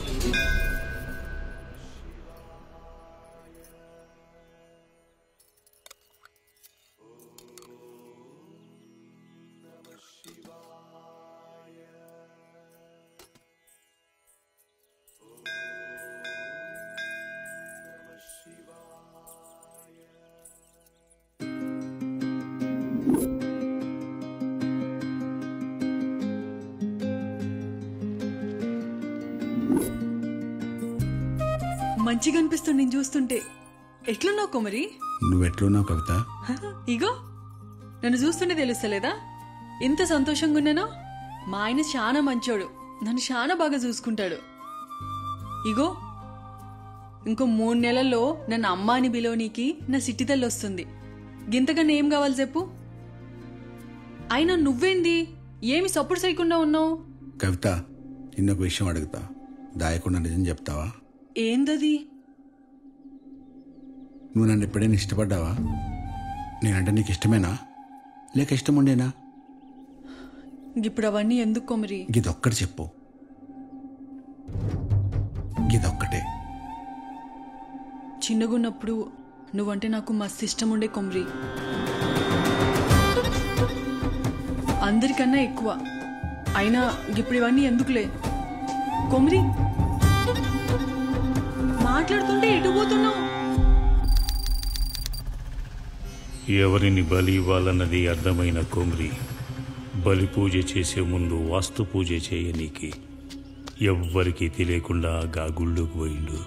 మంచిగా అనిపిస్తుంది నేను చూస్తుంటే. ఎట్లున్నావు కుమరి? నువ్వెట్లున్నావు కవిత? ఇగో నన్ను చూస్తుంటే తెలుస్తలేదా ఎంత సంతోషంగా ఉన్నానో? మా ఆయన చాలా మంచోడు, నన్ను చాలా బాగా చూసుకుంటాడు. ఇగో ఇంకో 3 నెలల్లో నన్ను అమ్మ అని బిలోనీకి నా సిట్టి తల్లి వస్తుంది. గింతకన్నా ఏం కావాలి చెప్పు? అయినా నువ్వేంది ఏమి సపోర్ట్ చేయకుండా ఉన్నావు? కవిత, నిన్నొక విషయం అడుగుతా, దాయకుండా నిజం చెప్తావా? ఏందది? నువ్వు నన్ను ఎప్పుడైనా ఇష్టపడ్డావా? నేనంటే నీకు ఇష్టమేనా లేక ఇష్టం ఉండేనా? ఇప్పుడు అవన్నీ ఎందుకు కొమరి? గిదొక్కటి చెప్పు, గిదొక్కటే. చిన్నగున్నప్పుడు నువ్వంటే నాకు మస్తు ఇష్టం ఉండే కొమరి, అందరికన్నా ఎక్కువ. అయినా ఇప్పుడు ఇవన్నీ ఎందుకులే కొమరి. మాట్లాడుతుంటే ఎటు పోతున్నావు? ఎవరిని బలి ఇవ్వాలన్నది అర్థమైన కొమ్రి బలి పూజ చేసే ముందు వాస్తు పూజ చేయనీకి ఎవ్వరికీ తెలియకుండా గా గుళ్ళోకి పోయిండు.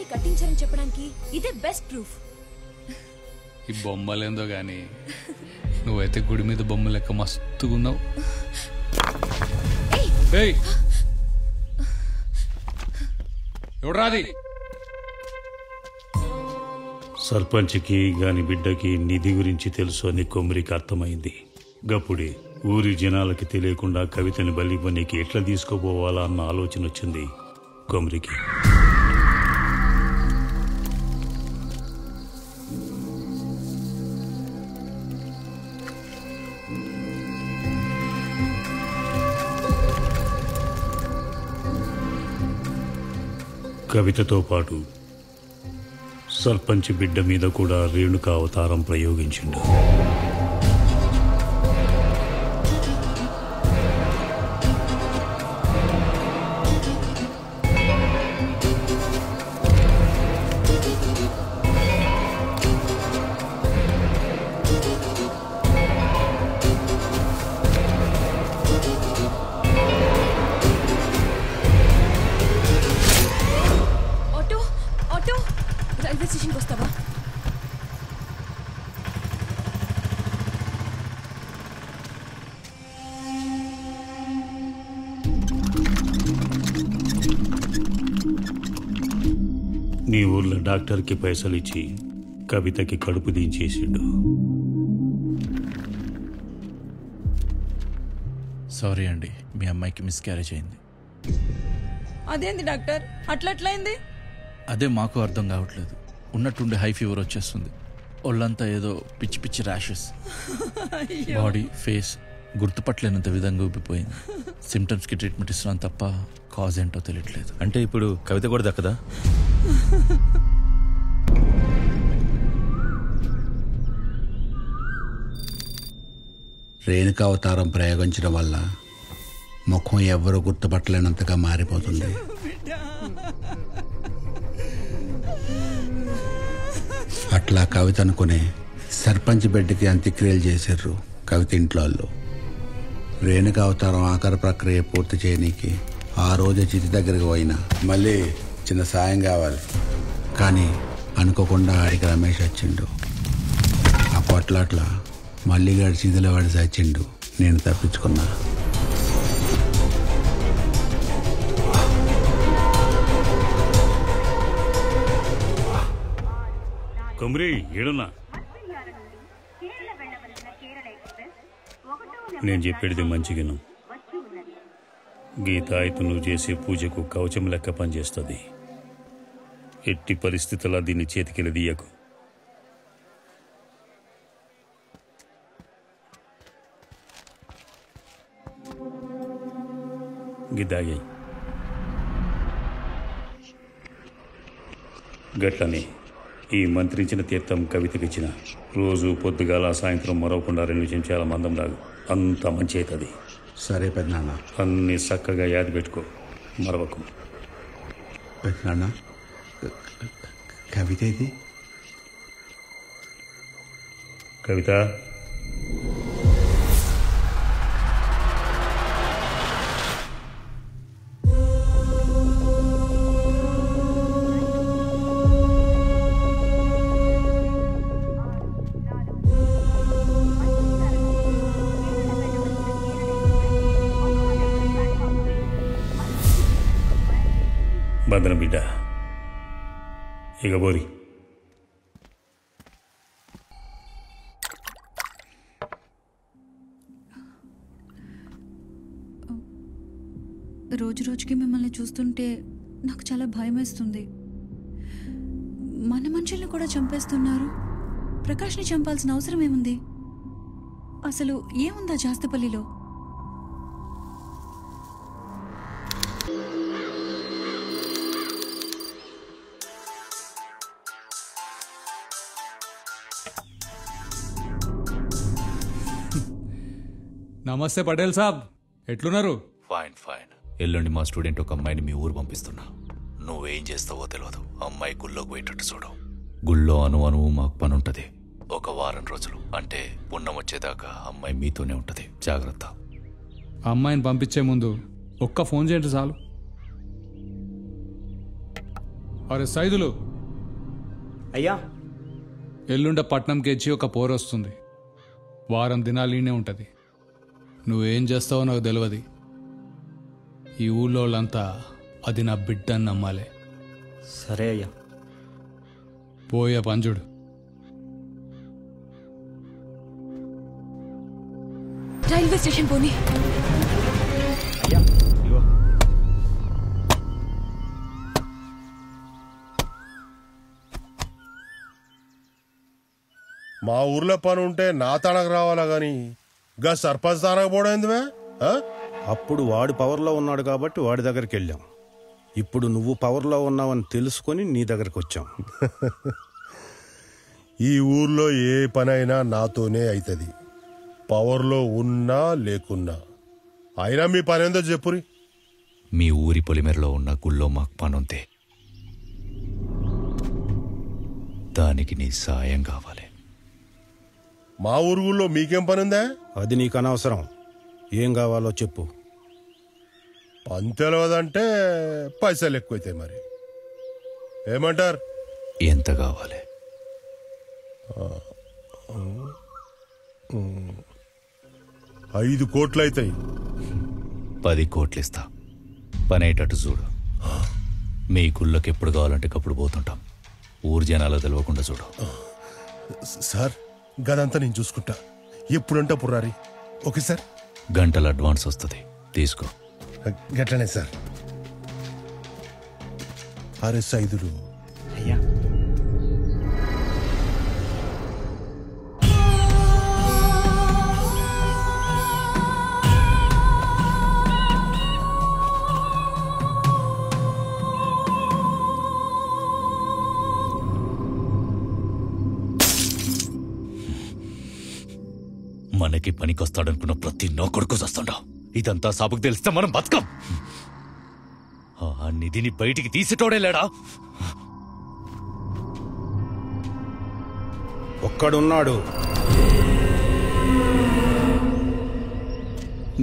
కట్టించారని చెప్పడానికి ఇదే బెస్ట్ ప్రూఫ్. ఈ బొమ్మలేందో గాని నువ్వైతే గుడి మీద బొమ్మ లెక్క మస్తుగున్నావు. ఎవడ్రాది? సర్పంచ్కి గాని బిడ్డకి నిధి గురించి తెలుసు అని కొమ్రికి అర్థమైంది. గప్పుడే ఊరి జనాలకి తెలియకుండా కవితని బలివ్వనికి ఎట్లా తీసుకోపోవాలా అన్న ఆలోచన వచ్చింది కొమ్రికి. కవితతో పాటు సర్పంచ్ బిడ్డ మీద కూడా రేణుక అవతారం ప్రయోగించిండు. రైల్వే స్టేషన్కి వస్తావా? నీ ఊర్లో డాక్టర్కి పైసలు ఇచ్చి కవితకి కడుపు దించేసిండు. సారీ అండి, మీ అమ్మాయికి మిస్క్యారేజ్ అయింది. అదేంది డాక్టర్ అట్లట్లయింది? అదే మాకు అర్థం కావట్లేదు. ఉన్నట్టుండి హై ఫీవర్ వచ్చేస్తుంది, ఒళ్ళంతా ఏదో పిచ్చి పిచ్చి ర్యాషెస్, బాడీ ఫేస్ గుర్తుపట్టలేనంత విధంగా ఊపిపోయింది. సిమ్టమ్స్కి ట్రీట్మెంట్ ఇస్తున్నాం తప్ప కాజ్ ఏంటో తెలియట్లేదు. అంటే ఇప్పుడు కవిత కూడా దక్కదా? రేణుక అవతారం ప్రయోగించడం వల్ల ముఖం ఎవ్వరూ గుర్తుపట్టలేనంతగా మారిపోతుంది. అట్లా కవిత అనుకునే సర్పంచ్ బిడ్డకి అంత్యక్రియలు చేశారు కవిత ఇంట్లో వాళ్ళు. రేణుక అవతారం ఆఖరి ప్రక్రియ పూర్తి చేయనీకి ఆ రోజు చితి దగ్గరికి పోయినా మళ్ళీ చిన్న సాయం కావాలి. కానీ అనుకోకుండా ఆడికి రమేష్ వచ్చిండు. ఆ పొట్లాట్ల మల్లిగాడి చీదిలో వాడి చచ్చిండు. నేను తప్పించుకున్నా. కుమ్రి ఏడున్నా? నేను చెప్పేది మంచిగాను. గీత అయితే నువ్వు చేసే పూజకు కవచం లెక్క పనిచేస్తుంది. ఎట్టి పరిస్థితుల్లో దీన్ని చేతికెళ్ళి తీయకు. గిద్దాగి గట్లని ఈ మంత్రించిన తీర్థం కవితకిచ్చిన రోజు పొద్దుగాల సాయంత్రం మరవకుండా 2 చెంచాల మందం లాగు. అంత మంచి అవుతుంది. సరే పెద్దనాన్న. అన్నీ చక్కగా యాది పెట్టుకో, మరవకు. పెద్దనాన్న కవిత ఇది? కవిత భద్రం బిడ్డ, ఇక బోరి. రోజు రోజుకి మిమ్మల్ని చూస్తుంటే నాకు చాలా భయం వేస్తుంది. మన మనుషుల్ని కూడా చంపేస్తున్నారు. ప్రకాష్ని చంపాల్సిన అవసరం ఏముంది? అసలు ఏముందా జాస్తపల్లిలో? నమస్తే పటేల్ సాబ్, ఎట్లున్నారు? Fine fine. ఎల్లుండి మా స్టూడెంట్ ఒక అమ్మాయిని మీ ఊరు పంపిస్తున్నా. నువ్వేం చేస్తావో తెలియదు. అమ్మాయి గుళ్ళోకి పోయేటట్టు చూడు. గుళ్ళో అనువు మాకు పని ఉంటుంది. ఒక వారం రోజులు, అంటే పుణ్యం వచ్చేదాకా అమ్మాయి మీతోనే ఉంటుంది. జాగ్రత్త. అమ్మాయిని పంపించే ముందు ఒక్క ఫోన్ చేయండి చాలు. అరే సైదులు, అయ్యా, ఎల్లుండ పట్నంకి ఒక పోరు వస్తుంది. వారం దినాలు ఈయనే ఉంటుంది. నువ్వేం చేస్తావో నాకు తెలియదు. ఈ ఊళ్ళో వాళ్ళంతా అది నా బిడ్డ అని నమ్మాలి. సరే అయ్యా. పోయా పంజుడు. రైల్వే స్టేషన్ పోనీ. అయ్యా ఇగో. మా ఊర్లో పని ఉంటే నా తనకు రావాలా గాని గా సర్పంచ్ తానకు పోవడం? అప్పుడు వాడు పవర్లో ఉన్నాడు కాబట్టి వాడి దగ్గరికి వెళ్ళాం. ఇప్పుడు నువ్వు పవర్లో ఉన్నావని తెలుసుకొని నీ దగ్గరికి వచ్చాం. ఈ ఊర్లో ఏ పని అయినా నాతోనే అవుతుంది, పవర్లో ఉన్నా లేకున్నా. అయినా మీ పని ఏందో చెప్పురి. మీ ఊరి పొలిమేరలో ఉన్న గుళ్ళో మాకు పనుంది. దానికి నీ సాయం కావాలి. మా ఊరుగుల్లో మీకేం పని ఉందా? అది నీకు అనవసరం. ఏం కావాలో చెప్పు. పని తెలియదంటే పైసలు ఎక్కువైతాయి. మరి ఏమంటారు? ఎంత కావాలి? 5 కోట్లు అవుతాయి. 10 కోట్లు ఇస్తా. పని అయ్యేటట్టు చూడు. మీ గుళ్ళకి ఎప్పుడు కావాలంటే అప్పుడు పోతుంటాం. ఊరు జనాలు తెలియకుండా చూడు. సార్ గదంతా నేను చూసుకుంటా. ఎప్పుడంటే అప్పుడు రారి. Okay sir. గంటల అడ్వాన్స్ వస్తుంది, తీసుకో. గట్లనే సార్. అరే సైదులు, అయ్యా మనకి పనికొస్తాడనుకున్న ప్రతి నా కొడుకు వస్తుండవు. ఇదంతా సాబుకు తెలిస్తే మనం బతకం. ఆ నిధిని బయటికి తీసేటోడే లేడా? ఒక్కడున్నాడు.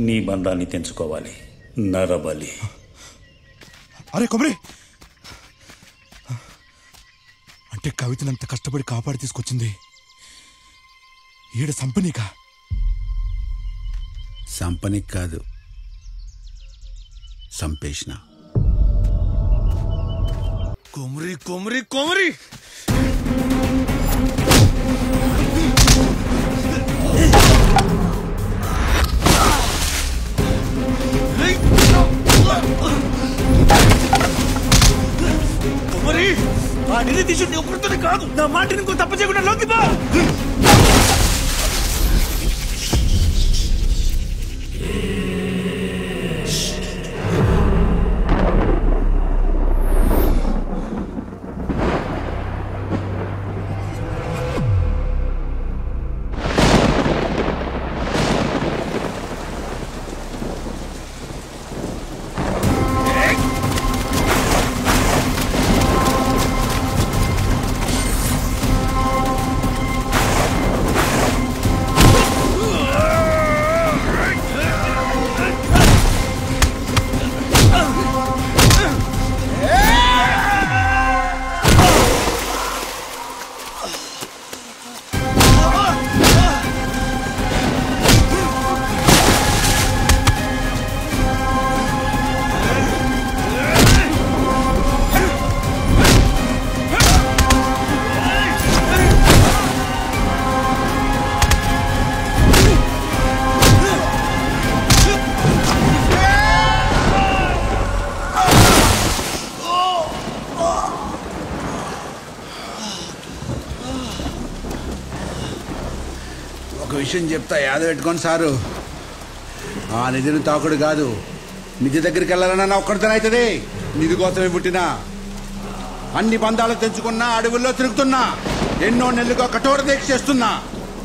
నీ బంధాన్ని తెంచుకోవాలి. నరబలి. అరే కొమరి, అంటే కవితనంత కష్టపడి కాపాడి తీసుకొచ్చింది ఈడ సంపనీకా? సంపనికి కాదు, సంపేష్ణ. కొమరి కొమరి కొమరి మరి ఆ నిధి తీసుకుని ఒకరితోనే కాదు, నా మాటని ఇంకో తప్ప చేయకుండా లోకిపా. విషయం చెప్తా, యాద పెట్టుకోండి సారు. ఆ నిధిని తాకుడు కాదు, నిధి దగ్గరికి వెళ్ళాలన్నా ఒక్కడితోనే అవుతుంది. నిధి కోసమే పుట్టినా, అన్ని బంధాలు తెంచుకున్నా, అడవుల్లో తిరుగుతున్నా, ఎన్నో నెలలుగా కఠోర దీక్ష చేస్తున్నా.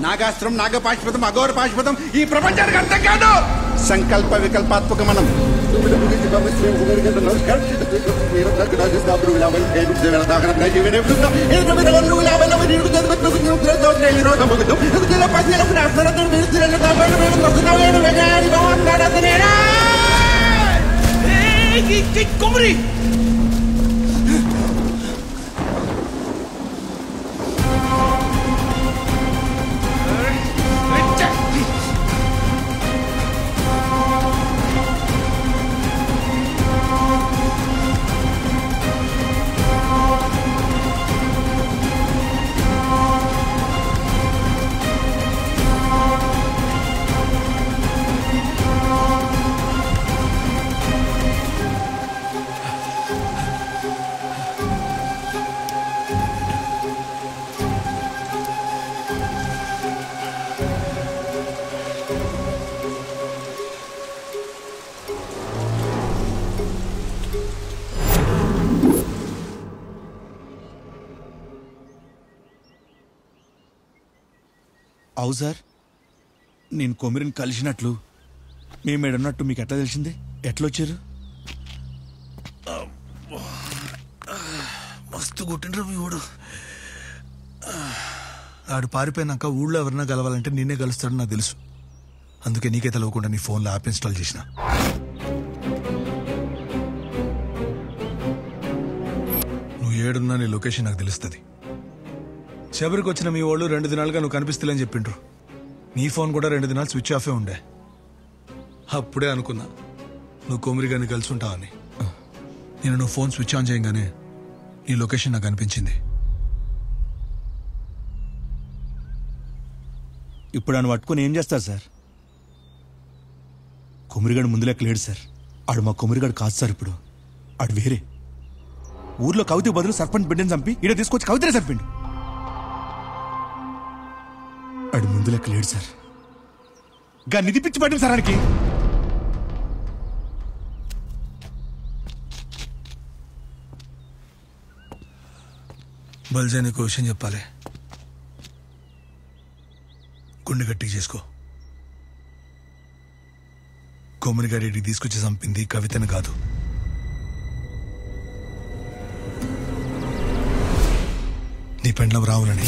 నాగాస్త్రం, నాగపాశుపతం, అఘోర పాశుపతం ఈ ప్రపంచానికి అర్థం కాదు. సంకల్ప వికల్పాత్మక మనం కొమరి అవు సార్, నేను కొమిరిని కలిసినట్లు మేమేడన్నట్టు మీకు ఎట్లా తెలిసింది? ఎట్లొచ్చారు? మస్తు కొట్టిండ్రు మీ ఊడు. ఆడు పారిపోయినాక ఊళ్ళో ఎవరన్నా కలవాలంటే నిన్నే కలుస్తాడని నాకు తెలుసు. అందుకే నీకే తెలవకుండా నీ ఫోన్లో యాప్ ఇన్స్టాల్ చేసిన. నువ్వు ఏడున్నా నీ లొకేషన్ నాకు తెలుస్తుంది. శబరికి వచ్చిన మీ వాళ్ళు 2 దినాలుగా నువ్వు కనిపిస్తలేని చెప్పిండ్రు. నీ ఫోన్ కూడా 2 దినాలు స్విచ్ ఆఫే ఉండే. అప్పుడే అనుకున్నా నువ్వు కొమిరి గారిని కలిసి ఉంటావని. నేను నువ్వు ఫోన్ స్విచ్ ఆన్ చేయగానే నీ లొకేషన్ నాకు అనిపించింది. ఇప్పుడు ఆయన పట్టుకొని ఏం చేస్తారు సార్? కొమిరిగాడు ముందు లెక్క లేడు సార్. ఆడు మా కొమిరిగాడు కాదు సార్. ఇప్పుడు ఆడు వేరే ఊర్లో కవిత బదులు సర్పంచ్ బిడ్డని చంపి ఈడ తీసుకొచ్చి కవితనే చంపిండు. ఆడు ముందు లెక్క లేడు సార్. గా నిధి పిచ్చి పట్టింది సార్ ఆడికి. బల్జా నీకు విషయం చెప్పాలి. గుండె గట్టిగా చేసుకో. కొమ్మరి గారికి తీసుకొచ్చి చంపింది కవితను కాదు, నీ పెండ్లం రావులని.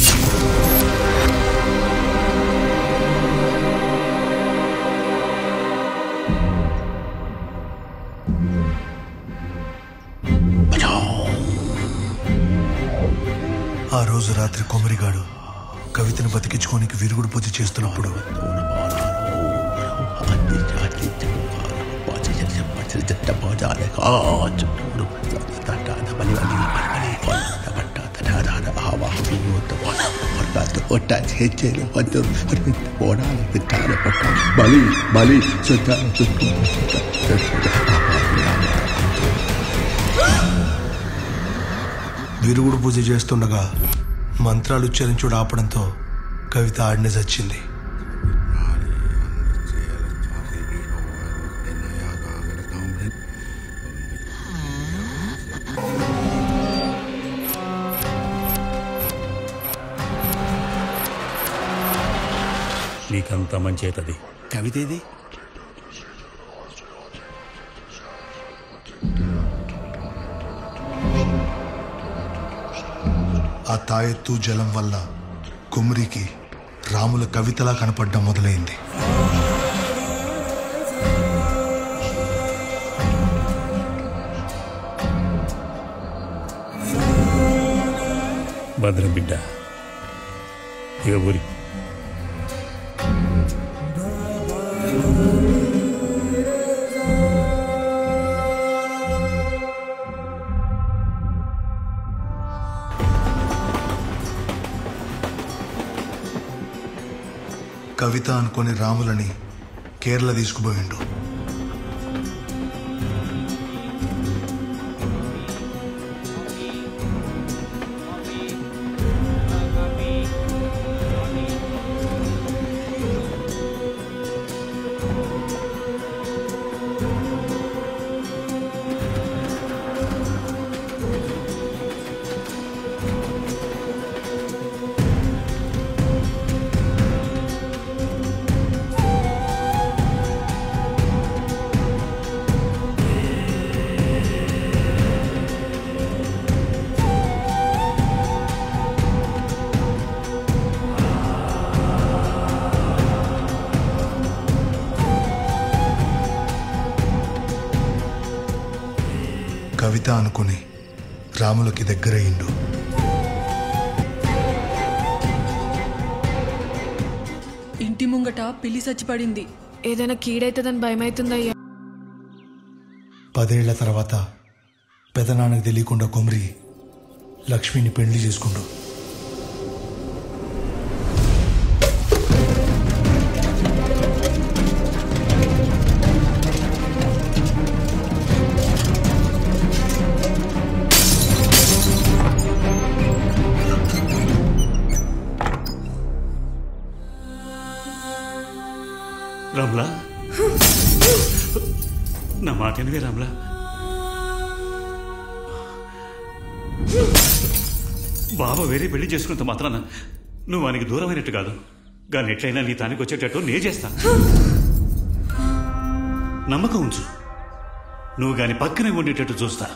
ఆ రోజు రాత్రి కొమరిగాడు కవితను బతికించుకోనికి విరుగుడు పూజ చేస్తున్నప్పుడు విరుగుడు పూజ చేస్తుండగా మంత్రాలు ఉచ్చరించుడు ఆపడంతో కవిత ఆడనే చచ్చింది. నీకంత మంచి అవుతుంది. కవిత ఇది ఆ తాయెత్తు జలం వల్ల కుమ్మరికి రాముల కవితలా కనపడడం మొదలైంది. భద్రం బిడ్డ ఇక ఊరి కవిత అనుకొని రాములని కేరళ తీసుకుపోయిండు. కవిత అనుకుని రాములకి దగ్గరయ్యిండు. ఇంటి ముంగట పిల్లి చచ్చిపడింది. ఏదైనా కీడైతుందని భయమైతుందయ్యా. 10 ఏళ్ల తర్వాత పెదనాన్నకి తెలియకుండా కొమరి లక్ష్మిని పెళ్లి చేసుకుండు. రామ్లా, నా మాట వినవే రామ్లా. బాబా వేరే పెళ్లి చేసుకున్నంత మాత్రాన నువ్వు వానికి దూరమైనట్టు కాదు. కానీ ఎట్లయినా నీ తానికి వచ్చేటట్టు నే చేస్తా. నమ్మకం ఉంచు. నువ్వు గాని పక్కనే ఉండేటట్టు చూస్తా.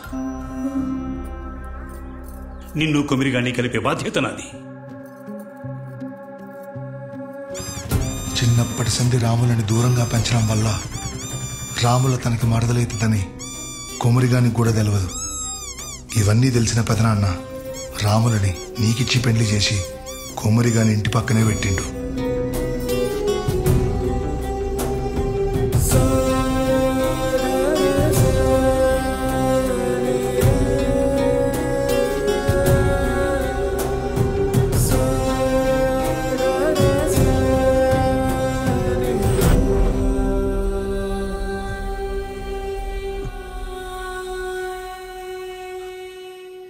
నిన్ను కొమిరిగాని కలిపే బాధ్యత నాది. చిన్నప్పటి సంధి రాములని దూరంగా పెంచడం వల్ల రాముల తనకి మరదలైతుందని కొమరిగానికి కూడా తెలియదు. ఇవన్నీ తెలిసిన పెదనాన్న రాములని నీకిచ్చి పెళ్లి చేసి కొమరిగాని ఇంటి పక్కనే పెట్టిండు.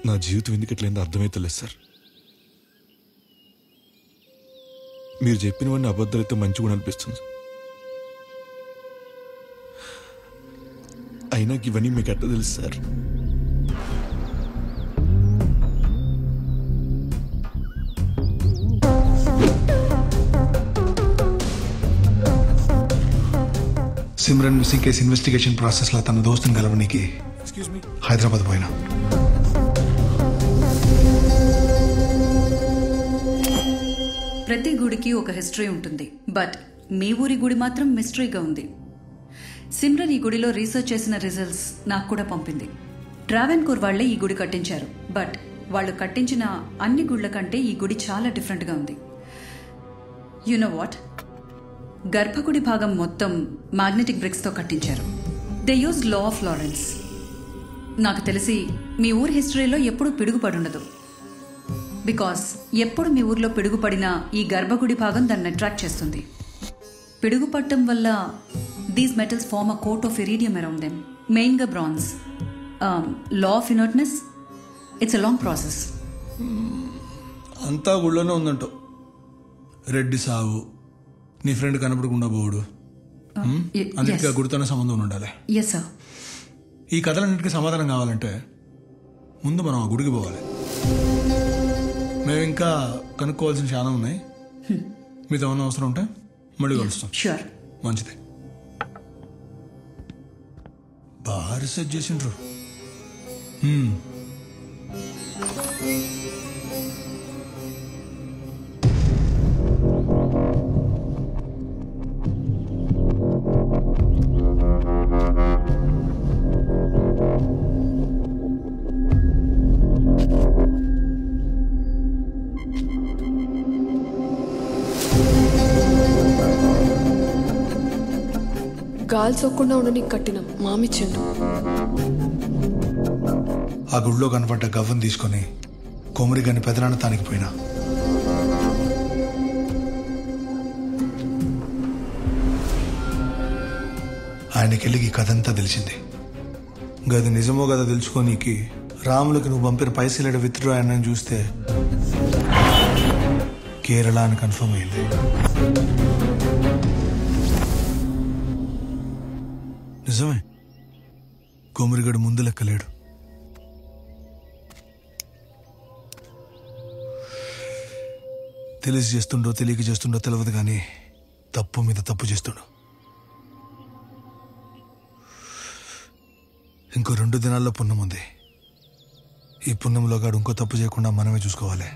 నా జీవితం ఎందుకు ఎట్లయిందో అర్థమైతలేదు సార్. మీరు చెప్పినవన్నీ అబద్ధాలైతే మంచిగా అనిపిస్తుంది. అయినా ఇవన్నీ మీకు ఎట్లా తెలుసు sir? Simran missing case investigation ప్రాసెస్లో తన దోస్తుని కలవనీకి హైదరాబాద్ పోయినా. ప్రతి గుడికి ఒక హిస్టరీ ఉంటుంది. బట్ మీ ఊరి గుడి మాత్రం మిస్టరీగా ఉంది. సిమ్రన్ ఈ గుడిలో రీసెర్చ్ చేసిన రిజల్ట్స్ నాకు కూడా పంపింది. ట్రావెన్కూర్ వాళ్లే ఈ గుడి కట్టించారు. బట్ వాళ్ళు కట్టించిన అన్ని గుళ్ళ కంటే ఈ గుడి చాలా డిఫరెంట్గా ఉంది. యు నో వాట్, గర్భగుడి భాగం మొత్తం మ్యాగ్నెటిక్ బ్రిక్స్తో కట్టించారు. They use law of Lawrence. నాకు తెలిసి మీ ఊరి హిస్టరీలో ఎప్పుడూ పిడుగుపడుండదు. బికాస్ ఎప్పుడు మీ ఊర్లో పిడుగుపడినా ఈ గర్భగుడి భాగం దాన్ని అట్రాక్ట్ చేస్తుంది. పిడుగుపట్టడం వల్ల these metals form a coat of iridium around them, మెయిన్గా bronze. Law of inertness, it's a long process. అంతా గుళ్ళోనే ఉందంటావు. రెడ్డి సావు, నీ ఫ్రెండ్ కనపడకుండా పోడు, అందుకే గుడితోనే సంబంధం ఉండాలి. Yes sir. ఈ కథలన్నింటికి సమాధానం కావాలంటే ముందు మనం ఆ గుడికి పోవాలి. మేము ఇంకా కనుక్కోవాల్సిన చాలా ఉన్నాయి. మీతో ఏమన్నా అవసరం ఉంటే మళ్ళీ కలుస్తాం. షూర్. మంచిది. బాగా రీసెర్చ్ చేసిండ్రు. గాలి సోకుండా ఉండని కట్టినాం, మామిచ్చిండు. ఆ గుడిలో కనపడ్డ గవ్వను తీసుకొని కొమరి గని పెదనాన్న తానికి పోయినా. ఆయనకెళ్ళి ఈ కథ అంతా తెలిసింది. గది నిజమో కదా తెలుసుకోనీకి రాములకి నువ్వు పంపిన పైసలు విత్డ్రా ఆయన చూస్తే కేరళ అని కన్ఫర్మ్ అయింది. నిజమే, కొమరిగడు ముందు లెక్కలేడు. తెలిసి చేస్తుండో తెలియక చేస్తుండో తెలియదు కానీ తప్పు మీద తప్పు చేస్తుండో. ఇంకో 2 దినాల్లో పుణ్యం ఉంది. ఈ పుణ్యంలో గాడు ఇంకో తప్పు చేయకుండా మనమే చూసుకోవాలి.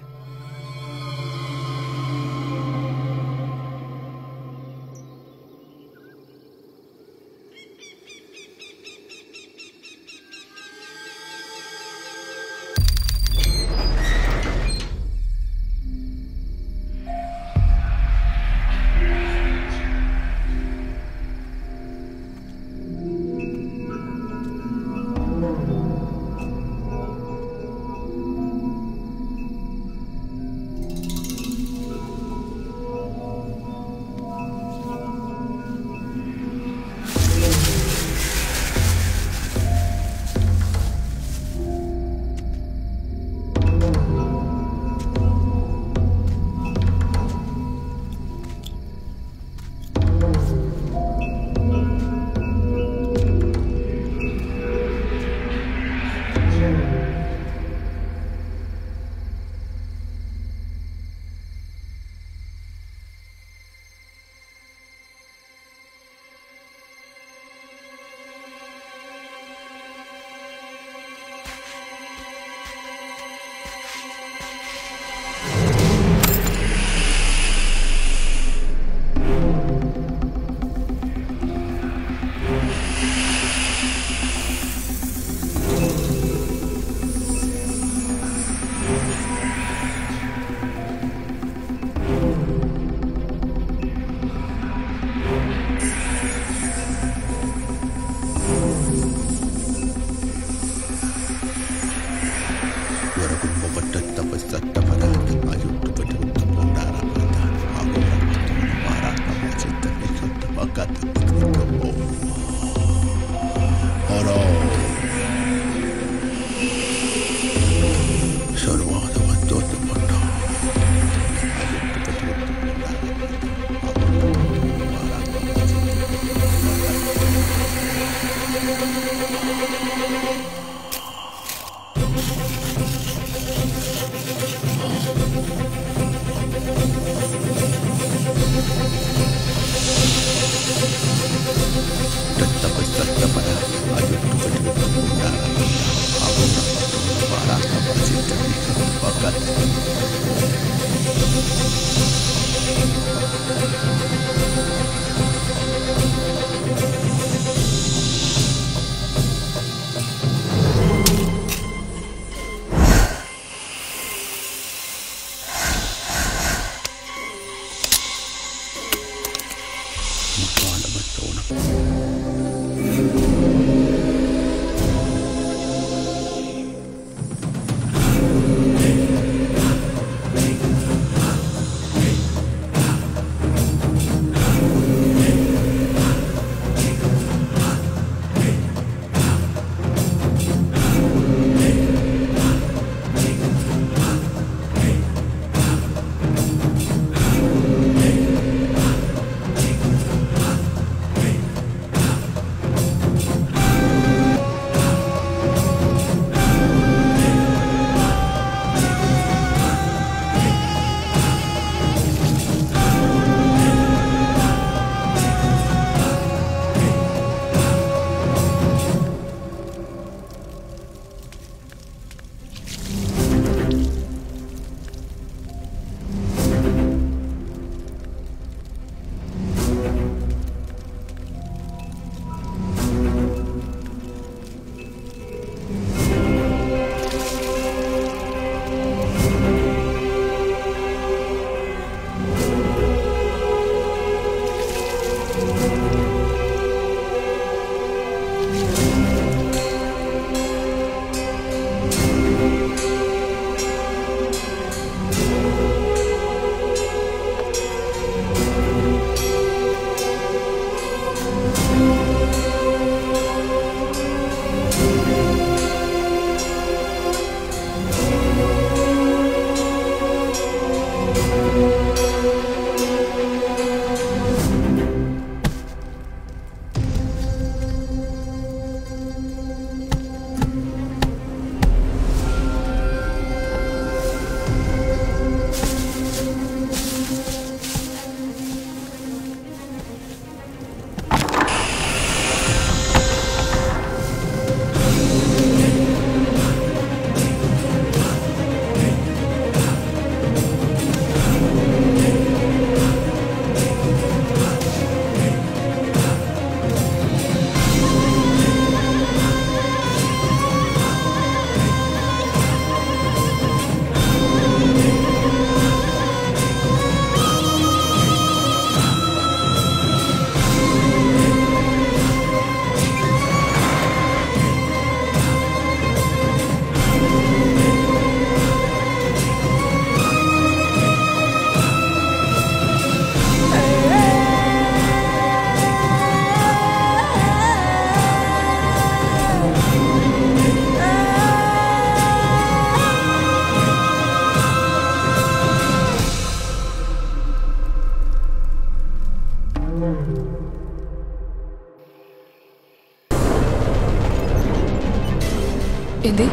ఏంది?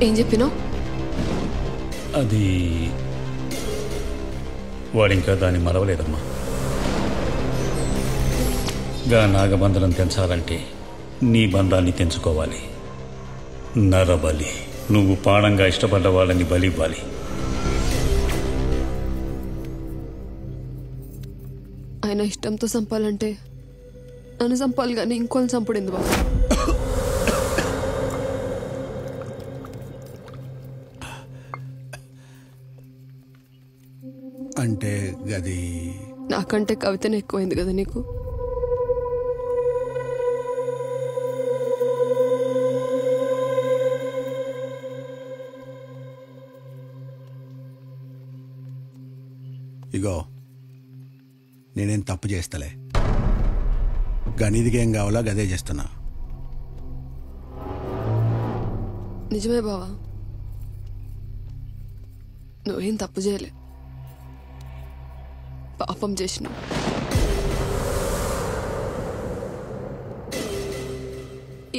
ఏం చెప్పినావు? అది వాడింకా దాన్ని మరవలేదమ్మా. గా నాగబంధనం తెంచాలంటే నీ బంధాన్ని తెంచుకోవాలి. నరబలి. నువ్వు ప్రాణంగా ఇష్టపడ్డ వాళ్ళని బలివ్వాలి. ఆయన ఇష్టంతో చంపాలంటే నన్ను చంపాలి కానీ ఇంకోని చంపుడింది బాబు. అంటే గది నాకంటే కవితనే ఎక్కువైంది కదా నీకు. ఇగో నేనేం తప్పు చేస్తలే. గనిదికేం కావాలో గదే చేస్తున్నా. నిజమే బావా, నువ్వేం తప్పు చేయలే, పాపం చేసినావు.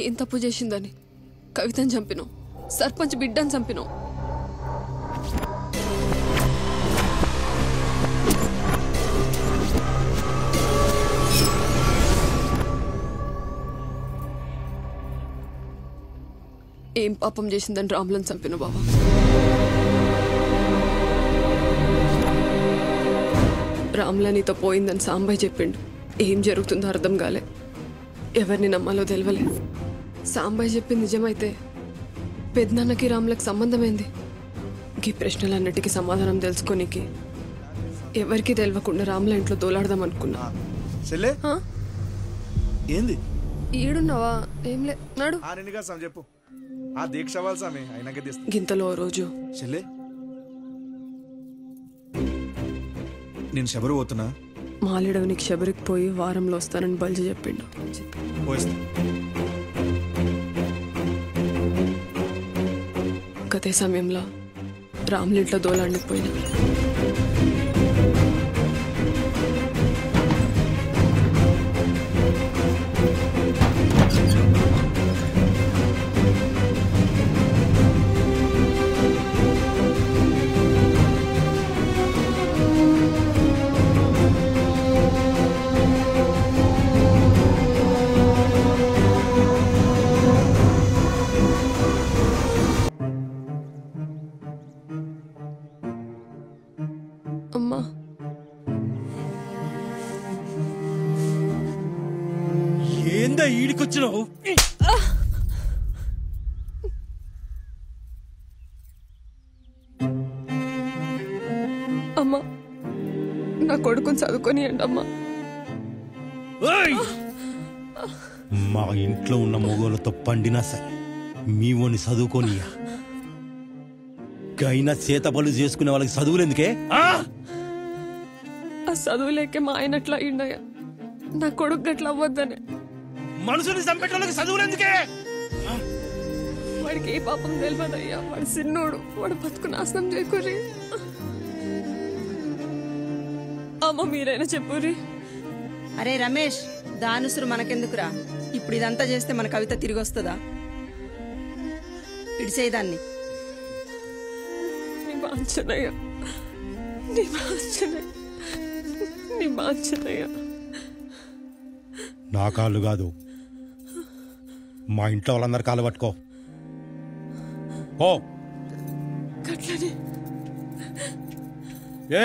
ఏం తప్పు చేసిందని కవితని చంపినావు, సర్పంచ్ బిడ్డని చంపినావు. ఏం పాపం చేసిందని రాములను చంపిన బాబా. రాముల నీతో పోయిందని సాంబయ్య చెప్పిండు. ఏం జరుగుతుందో అర్థం కాలే, ఎవరిని నమ్మాలో తెలియలే. సాంబయ్య చెప్పింది నిజమైతే పెద్దనాన్నకి రాములకు సంబంధమైంది. ఈ ప్రశ్నలన్నిటికీ సమాధానం తెలుసుకోనికి ఎవరికి తెలియకుండా రాముల ఇంట్లో దోలాడదాం అనుకున్నా. ఏంది ఈడున్నావా? ఏం లే, నాడు. చెప్పు. ఆ దీక్ష వాళ్ళు సామి అయినాక గింతలో రోజు చెల్లె నేను శబరు పోతున్నా. మాలిడవనికి శబరికి పోయి వారంలో వస్తానని బల్జి చెప్పిండు. గతే సమయంలో రాములింట్లో దోలాడికి పోయినా. అమ్మా, ఏందా ఈడికొచ్చినావు? అమ్మా, నా కొడుకుని చదువుకొని అమ్మా. మా ఇంట్లో ఉన్న మొగోళ్ళతో పండినా సరే మీవోని చదువుకొని గైనా చేతబలు చేసుకునే వాళ్ళకి చదువులు ఎందుకే? ఆ చదువులేకే మా ఆయన అట్లా అయిండయ్యా. నా కొడుకు అట్లా అవ్వద్దనే. మనుషుని చంపేటోళ్ళకి చదువులు ఎందుకే? వాడికి ఏ పాపం తెలియదయ్యా. వాడు సిన్నోడు, వాడు బతుకు నాశనం చేయకూరి. అమ్మ మీరైనా చెప్పురి. అరే రమేష్, దానుసురు మనకెందుకురా? ఇప్పుడు ఇదంతా చేస్తే మన కవిత తిరిగి వస్తుందా? ఇడిసేదాన్ని. నా కాళ్ళు కాదు, మా ఇంట్లో వాళ్ళందరి కాళ్ళు పట్టుకో. ఓ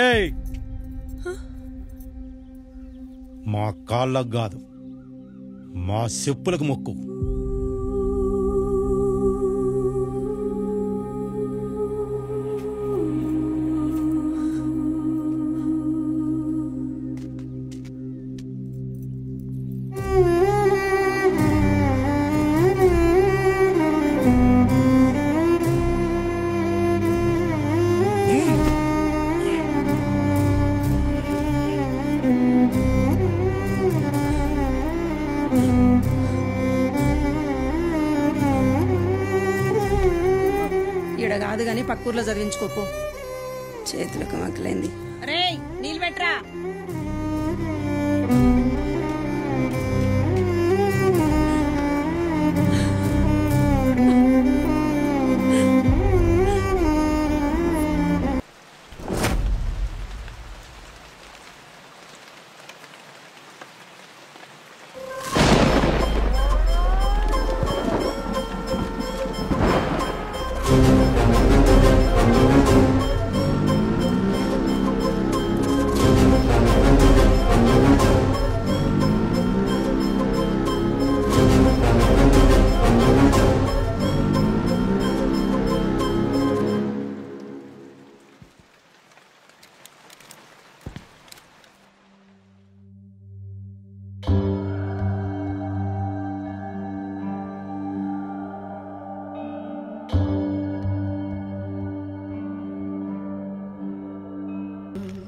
ఏయ్, మా కాళ్ళకు కాదు, మా చెప్పులకు మొక్కు. ఈడ కాదు గాని పక్కూర్లో చదివించుకోపో. చేతులకు మక్కలైంది. రే నీళ్ళు పెట్టరా.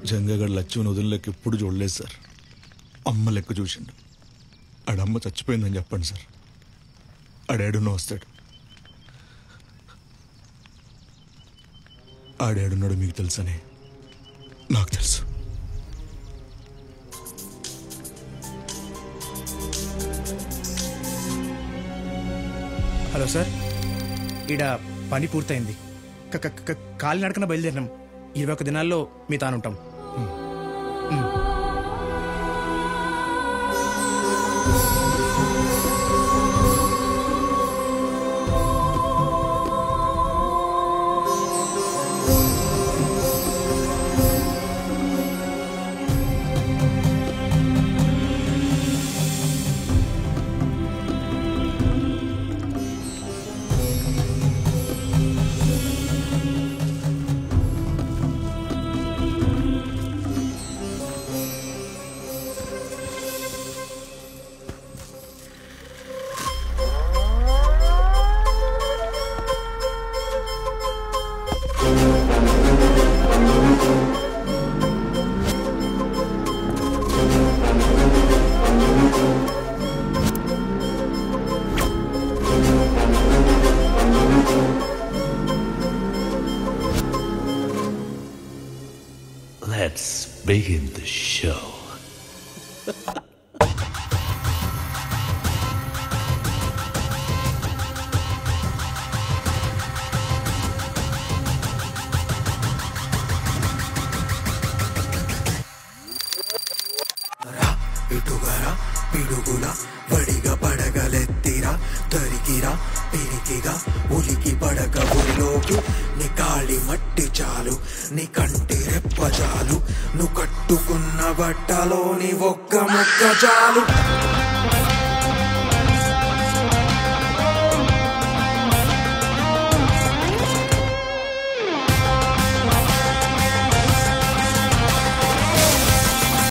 జంగగడ్ లక్ష్మణ్ వదిలేక ఎప్పుడు చూడలేదు సార్. అమ్మ లెక్క చూసిండు. ఆడమ్మ చచ్చిపోయిందని చెప్పండి సార్. ఆడేడున్నో వస్తాడు. ఆడేడున్నాడు మీకు తెలుసని నాకు తెలుసు. హలో సార్, ఈడ పని పూర్తయింది. కాలినడకన బయలుదేరినాం. 21 దినాల్లో మీ తానుంటాం. Let's begin the show. ఇటుగరా పిడుగుల వడిగా పడగలెత్తిరా తరిగిరా పిరికిగా ఉలికి పడక ఊరిలోకి నీ కాళి మట్టి చాలు, నీ కంటి రెప్ప చాలు, నువ్వు కట్టుకున్న బట్టలోని ఒక్క ముక్క చాలు.